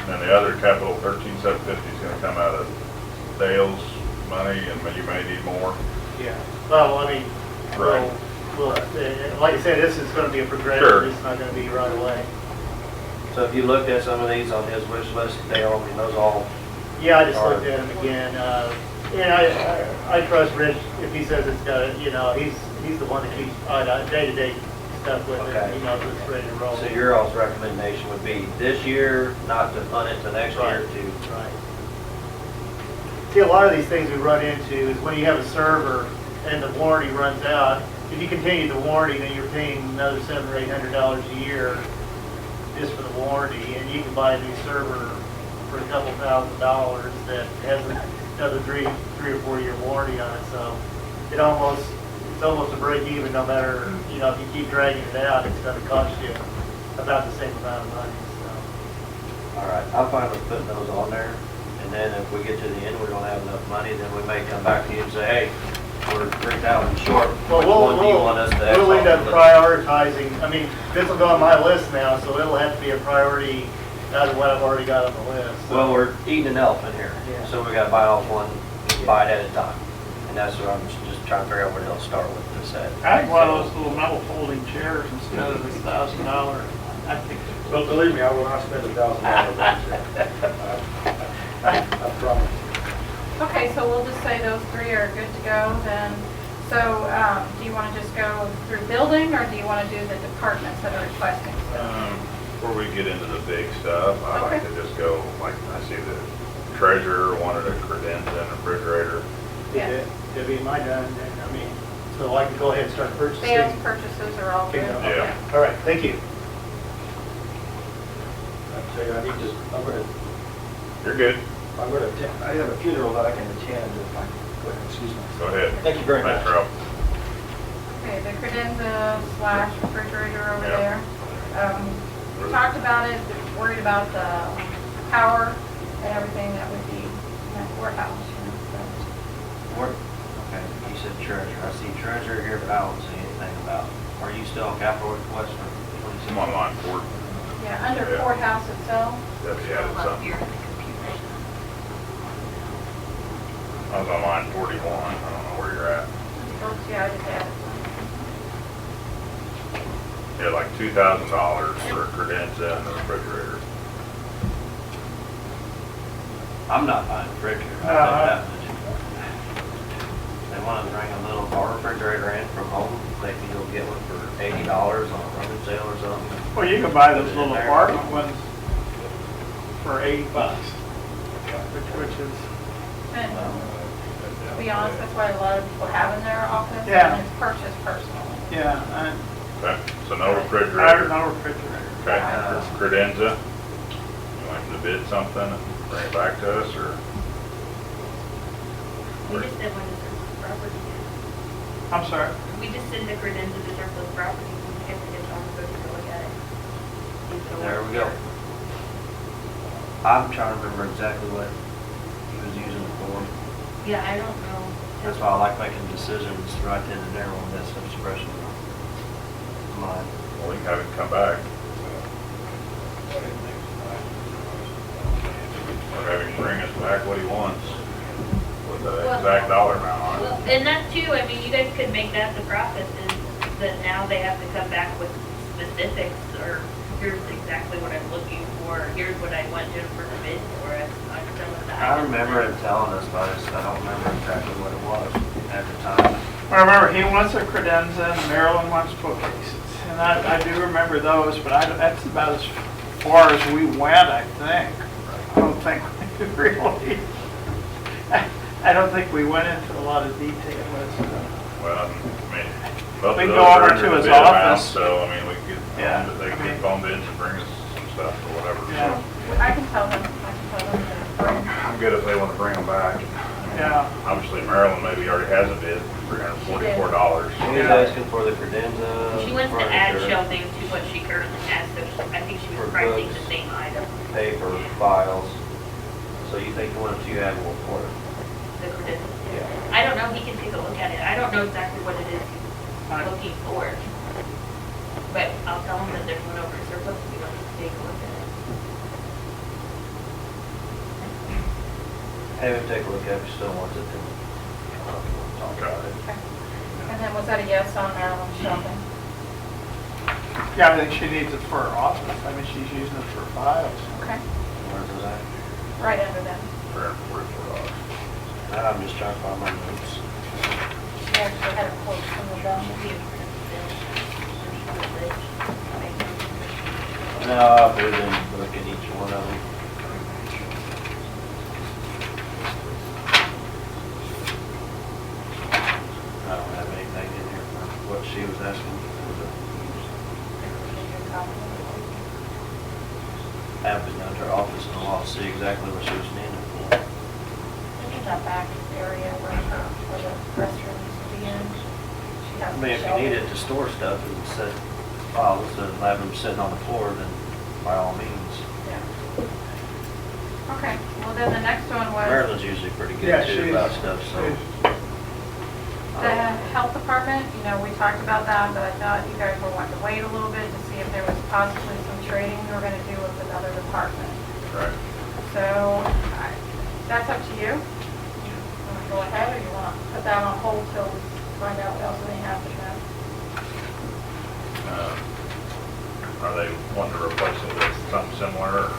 And then the other capital 13,750 is gonna come out of Dale's money and you may need more. Yeah, well, I mean, Right. like I said, this is gonna be a progression, Sure. it's not gonna be right away. So if you looked at some of these on his wish list, Dale, I mean, those all, Yeah, I just looked at him again, I trust Rich if he says it's got, he's the one that keeps, day-to-day stuff with it, Okay. he knows it's ready to roll. so your all's recommendation would be this year, not to fund it to next year, Right. to, Right. See, a lot of these things we run into is when you have a server and the warranty runs out, if you continue the warranty, then you're paying another $700 or $800 a year just for the warranty, and you can buy a new server for a couple $1,000s that has another three or 4 year warranty on it, so it's almost a break even no matter, if you keep dragging it out, it's gonna cost you about the same amount of money, so. all right, I'm fine with putting those on there. And then if we get to the end, we don't have enough money, then we may come back to you and say, hey, we're 3,000 short. Well, Which one do you want us to X we'll end off up the list? prioritizing, I mean, this will go on my list now, so it'll have to be a priority out of what I've already got on the list. so. Well, we're eating an elephant here, Yeah. so we gotta bite off one bite at a time. And that's what I'm just trying to figure out where they'll start with this at. I think one of those little metal folding chairs instead of this $1,000, I think. But believe me, I will not spend $1,000 on that. I promise. Okay, so we'll just say those three are good to go then. So, do you want to just go through building, or do you want to do the departments that are requesting stuff? Before we get into the big stuff, I like Okay. to just go, like, I see the treasurer wanted a credenza and refrigerator. Yeah. Debbie, am I done? And, so I can go ahead and start purchasing? Sales purchases are all good? Okay. Yeah. All right, thank you. I tell you, I need to, You're good. I have a funeral that I can attend if I, go ahead, excuse me. Go ahead. Thank you very Thanks, much. Ralph. Okay, the credenza / refrigerator over Yeah. there. We talked about it, worried about the power and everything that would be in that courthouse, Okay, you said treasurer. I see treasurer here, but I don't see anything about, are you still on capital request for I'm on line 4. Yeah, under Yeah. courthouse itself. Debbie added Up something. here in the computer. I was on line 41. I don't know where you're at. Yeah, I just added Yeah, like $2,000 for a credenza and a refrigerator. I'm not buying a refrigerator, I'll tell you that much. They want to bring a little bar refrigerator in from home, they can go get one for $80 on a rummage sale or something. Well, you can buy those Put it in little there. apartment ones for $80, which is, And to be honest, that's what a lot of people have in their office. Yeah. And it's purchased personally. yeah, Okay, so no I refrigerator. no refrigerator. Okay, credenza. You want him to bid something and bring it back to us, or? We just said when the surplus property I'm sorry. is. We just send the credenza to surplus property, we have to get John to go take a look at it. See if it'll There work we go. there. I'm trying to remember exactly what he was using it for. Yeah, I don't know. That's why I like making decisions right then and there on this expression. Mine. Well, we can have him come back. Or have him bring us back what he wants with the Well- exact dollar amount on it. Well, and that too, I mean, you guys could make that the process is that now they have to come back with specifics or here's exactly what I'm looking for, here's what I want Jennifer to bid for us on some of the I items. remember him telling us, but I don't remember exactly what it was at the time. I remember he wants a credenza and Marilyn wants bookcases. And I do remember those, but that's about as far as we went, I think. I don't think we really, I don't think we went into a lot of detail as Well, I mean, both We of can those go are over under to the his bid amount, office. so, I mean, we could, Yeah, they I could mean- phone bids and bring us some stuff or whatever, Yeah. so. I can tell them to bring. I'm good if they want to bring them back. Yeah. Obviously, Maryland maybe already has a bid, $344. He was asking for the credenza. She wants to add furniture, shelving to what she currently has, so I think she was For pricing books. the same item, Paper, files. So you think the ones you have will afford it? the credenza. Yeah. I don't know, he can take a look at it, I don't know exactly what it is he's looking for. But I'll tell him that there's one over at surplus, if he wants to take a look at it. Have him take a look at it if he still wants it, then Got it. Okay. And then was that a yes on Maryland Shopping? Yeah, I think she needs it for her office. I mean, she's using it for files. Okay, Where's it at? right under them. For us. I'm just trying to find my notes. She actually had a quote from the bill. No, I've been look at each one of them. I don't have anything in here for what she was asking for the have been down to her office in a while to see exactly what she was needing for. Look at that back area where the restroom used to be in. She has I mean, if you need it to store stuff and set files and have them sitting on the floor, then by all means. Yeah. Okay, well then the next one was Maryland's usually pretty Yeah, good too she's- about stuff, so. the health department. You know, we talked about that, but I thought you guys were wanting to wait a little bit to see if there was possibly some trading we were gonna do with another department. Right. So, that's up to you. You wanna go ahead, or you wanna put that on hold till we find out what else may happen then? Are they wanting to replace it with something similar? Or?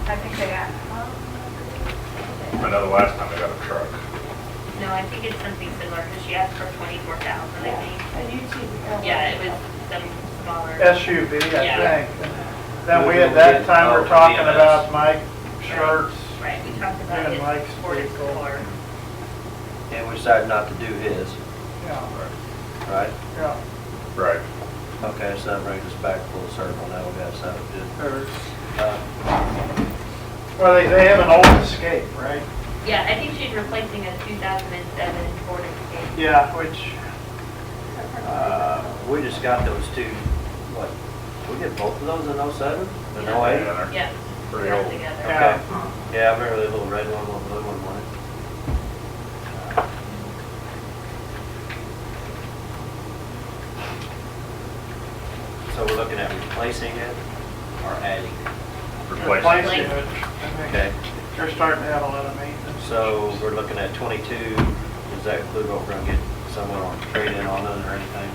I think they got, I know the last time they got a truck. No, I think it's something similar, because she asked for 24,000, I think. A YouTube. Yeah, it was some smaller. SUV, I Yeah. think. Then we, at that time, we're talking about Mike Shirts. Right, we talked about Yeah, his Mike's Ford vehicle. Explorer. And we decided not to do his, Yeah, right? yeah. Right. Okay, so that brings us back full circle now, we got something good. There's, Uh, well, they have an old Escape, right? Yeah, I think she's replacing a 2007 Ford Escape. Yeah, which, We just got those two, what, we get both of those in 07? Or Yeah. 08? Yeah, they're Yeah. pretty they're old. together. Okay. Yeah, I remember the little red one, little blue one, wasn't it? So we're looking at replacing it or adding? replacing it. I Okay. think they're starting to have a lot of maintenance. So we're looking at 22, does that include what we're gonna get someone on trade-in on it or anything?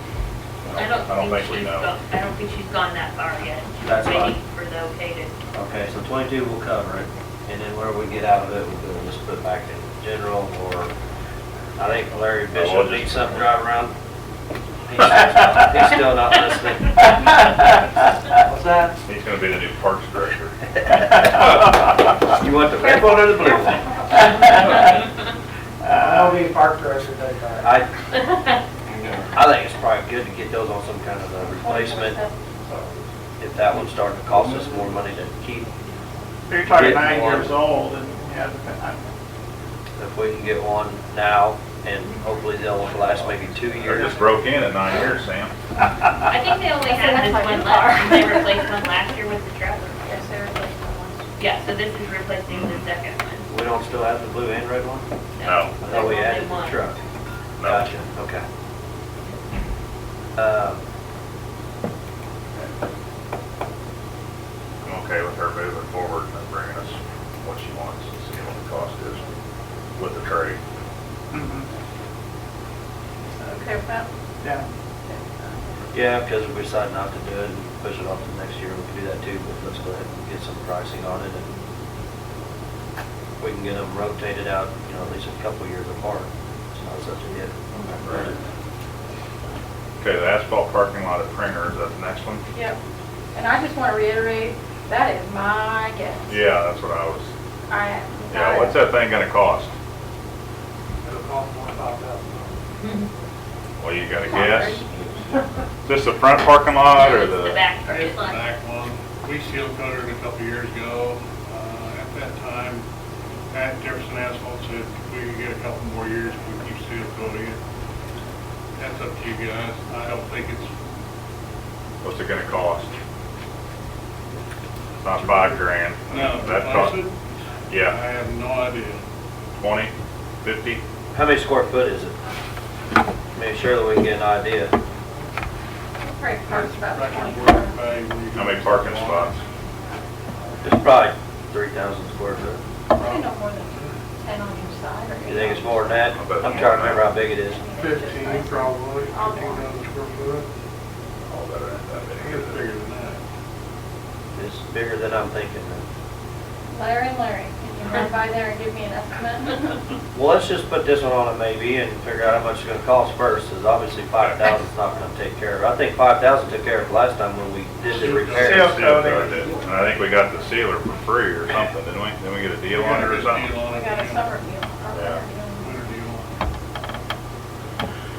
I don't think we she's know. I don't think she's gone that far yet. She's That's waiting fine. for the okay to. Okay, so 22 will cover it, and then whatever we get out of it, we'll just put back in general, or I think Larry we'll Bishop just- needs something to drive around. He's still not listening. What's that? He's gonna be the new parks director. You want the red one or the blue one? I'll be park director that time. I think it's probably good to get those on some kind of a replacement. If that one's starting to cost us more money to keep, You're talking Get 9 one. years old, and you have to, if we can get one now, and hopefully they'll last maybe 2 They years. just broke in at 9 years, Sam. I think they only had this one left. They replaced one last year with the truck. Yes, they replaced one. Yeah, so this is replacing the second one. We don't still have the blue and red one? No. I thought we There's added only the one. truck. No. Gotcha, okay. I'm okay with her moving forward and bringing us what she wants and seeing what the cost is with the trade. Mhm. okay with that? Yeah. Yeah, because if we decide not to do it and push it off to next year, we can do that too, but let's go ahead and get some pricing on it, and we can get them rotated out, you know, at least a couple years apart. It's not such a hit. Right. Okay, the asphalt parking lot at Pringer, is that the next one? Yep. And I just want to reiterate, that is my guess. Yeah, that's what I was, I. yeah, what's that thing gonna cost? It'll cost more than $5,000. Well, you got a guess? Is this the front parking lot or It's the the? back. It's the back one. We seal coated it a couple years ago. At that time, Pat Jefferson Asphalt said we could get a couple more years if we keep seal coating it. That's up to you guys. I don't think it's, What's it gonna cost? It's not $5,000. no, That replace cost, it? I yeah, have no idea. 20, 50? How many square foot is it? Make sure that we can get an idea. Probably parks about Right in 20. the work bag where you How go many to parking the spots? It's probably 3,000 square foot. Probably no more than 10 on each side or? You think it's more than that? I bet I'm more trying to than remember how big it is. 15 probably, 15,000 square foot. Oh, that ain't that I think big. it's bigger than that. It's bigger than I'm thinking. Larry and Larry, can you run by there and give me an estimate? Well, let's just put this one on it maybe and figure out how much it's gonna cost first, because obviously 5,000 is not gonna take care of it. I think 5,000 took care of it last time when we did the Seal repairs. coating. And I think we got the sealer for free or something, didn't we? Didn't we get a deal on it or something? Deal on We it, got a yeah. summer deal. our Yeah. winter deal. Winter deal.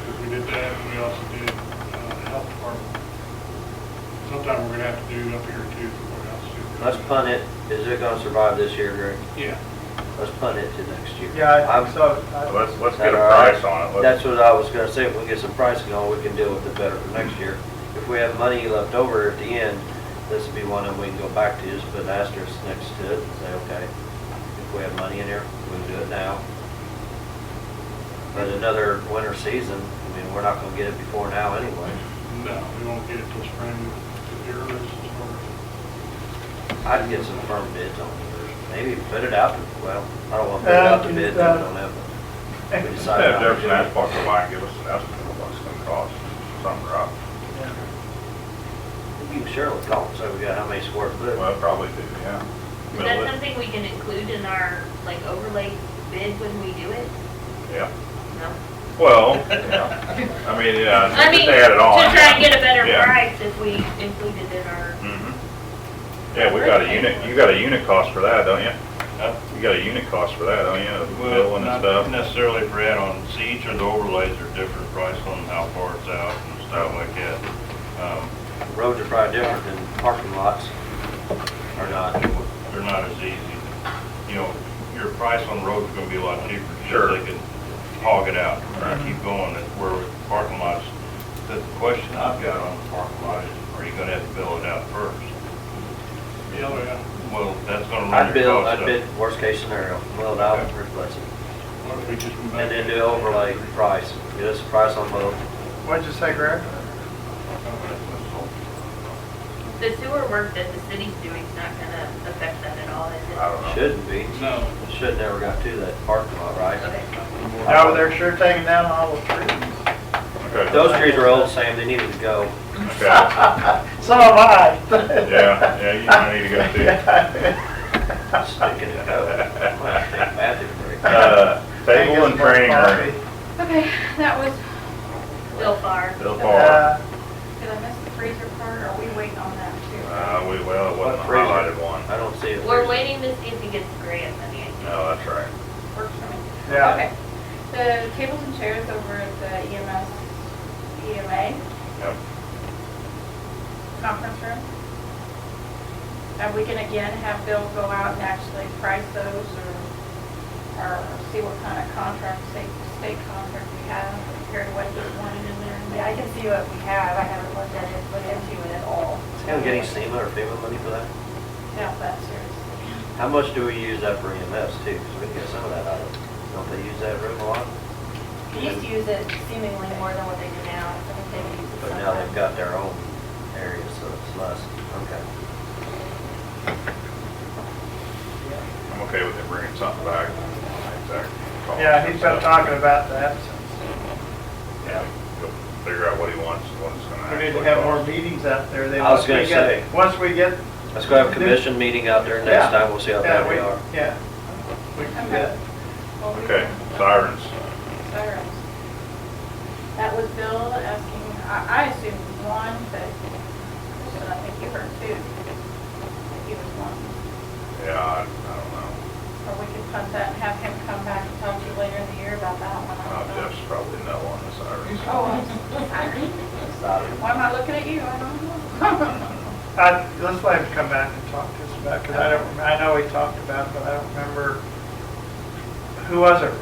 If we did that, we also did health department. Sometime we're gonna have to do up here too, the courthouse too. Let's punt it. Is it gonna survive this year, Greg? Yeah. Let's punt it to next year. Yeah, I I'm- think so. Let's get That a all right? price on it. That's what I was gonna say. If we get some pricing on, we can deal with it better for next year. If we have money left over at the end, this would be one that we can go back to, just put an asterisk next to it and say, okay, if we have money in here, we can do it now. But another winter season, I mean, we're not gonna get it before now anyway. No, we won't get it till spring, the earliest as far as. I'd get some firm bids on it. Maybe put it out, well, I don't wanna put it out to bid, if we don't have it. We decide Have not to Jefferson do it. Asphalt go by and give us an estimate of what it's gonna cost, something rough. You can surely call and say we got how many square foot. Well, probably do, yeah. Is that something we can include in our, like, overlay bid when we do it? Yeah. No? Well, yeah. I mean, yeah, I just mean, add it on. to try and get a better Yeah. price if we include it in our, Mhm. Yeah, we got a unit, you got a unit cost for that, don't you? Huh? You got a unit cost for that, don't you? The Well, Billing and not stuff. necessarily for add-ons. Each of the overlays are different price on how far it's out and stuff like that. Roads are probably different than parking lots, or not. They're not as easy. You know, your price on the road is gonna be a lot cheaper. Sure. Because they can hog it out and keep going. Where with parking lots, the question I've got on the parking lot is, are you gonna have to bill it out first? Yeah, oh, yeah. Well, that's gonna I'd run bid, your cost I'd up. bid worst case scenario, mill it out and replace it. What if we just went back? And then do overlay price, get us a price on both. What'd you say, Greg? the sewer work that the city's doing is not gonna affect that at all, is it? I don't know. Shouldn't be. No. Should never got to that parking lot, right? Okay. Now, they're sure taking down all the trees. Okay. Those trees are old, Sam, they needed to go. Okay. So am I. Yeah, you might need to go too. Sticking to go. Might take bathroom break. Table and training room. Okay, that was, Bill Farr. Bill Farr. did I miss the freezer part, or are we waiting on that too? Well, it wasn't a Freezer. highlighted one. I don't see it. We're waiting to see if he gets grant money. I think. No, that's right. Works for me. Yeah. Okay. The tables and chairs over at the EMA Yep. conference room. And we can again have Bill go out and actually price those or see what kind of contract, state contract we have compared to what he's wanting in there. Yeah, I can see what we have. I haven't looked at it, looked into it at all. Is he getting SEMA or FEMA money for that? Doubt that seriously. How much do we use that for EMS too? Because we can get some of that out of it. Don't they use that room a lot? They used to use it seemingly more than what they do now. I think they use it But now they've sometimes. got their own area, so it's less. Okay. I'm okay with him bringing something back. Exactly. Yeah, he's been talking about that since. Yeah, go figure out what he wants, what it's gonna We need actually to have more cost. meetings out there. Then I was once we gonna get- say. Once we get. Let's go have a commission meeting out there next Yeah. time. We'll see how bad we are. Yeah. We can do that. Well, we Okay, can- sirens. Sirens. That was Bill asking, I assumed one, but Kristen, I think you heard two. He was one. Yeah, I don't know. Or we could punt that and have him come back and talk to you later in the year about that one. I don't know. Jeff's probably no on the sirens. Oh, I'm sorry. Why am I looking at you? I don't know. Let's let him come back and talk to us about, because I know he talked about it, but I don't remember, who was it?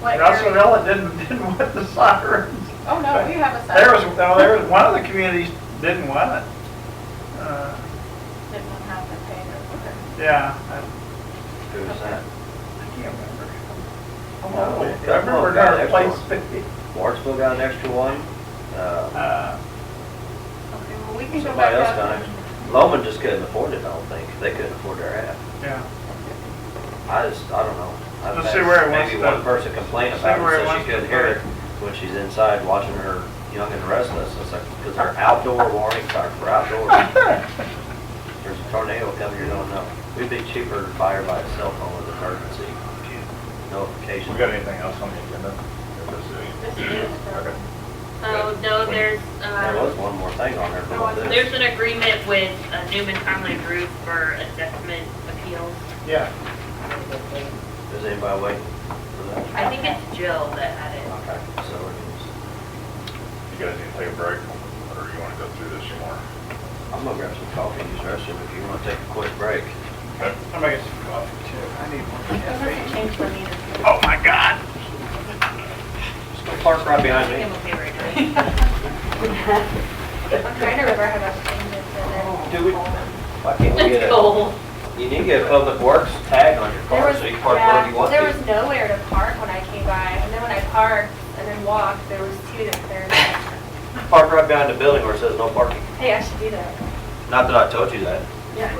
What Russell area? Villa didn't want the sirens. Oh, no, we have a There was, siren. one of the communities didn't want it. Didn't have to pay her. Yeah, Who is that? I can't remember. No, I remember got our an place. extra Wardsville got an extra one. Okay, well, we can go Somebody back else up. got it. Loman just couldn't afford it, I don't think. They couldn't afford their half. Yeah. I don't know. I've Let's had see where it wants maybe to- one person complain see about where it, it so she wants to couldn't put hear it. it when she's inside watching her Young and Restless. It's like, because our outdoor warnings are for outdoors. There's a tornado coming, you don't know. We'd be cheaper to buy her by a cell phone with emergency notification. We got anything else on the agenda? Or this is- Okay. Oh, no, there's, There was one more thing on there for this. there's an agreement with Newman Conley Group for assessment appeals. Yeah. Is anybody waiting for that? I think it's Jill that had it. Okay, so we're gonna You guys need to take a break, or you want to go through this some more? I'm gonna grab some coffee and use the restroom if you wanna take a quick break. Okay. I'm gonna get some coffee too. I need more caffeine. Change the meter. Oh my God. Just go park right behind I me. think I'm okay right now. I'm trying to remember how to change it to then. Do we? Why can't we get It's a, cold. you need to get a public works tag on your There car was, so you can park wherever you want there was to. nowhere to park when I came by, and then when I parked and then walked, there was two that there. Park right behind the building where it says no parking. Hey, I should do that. Not that I told you that. Yeah.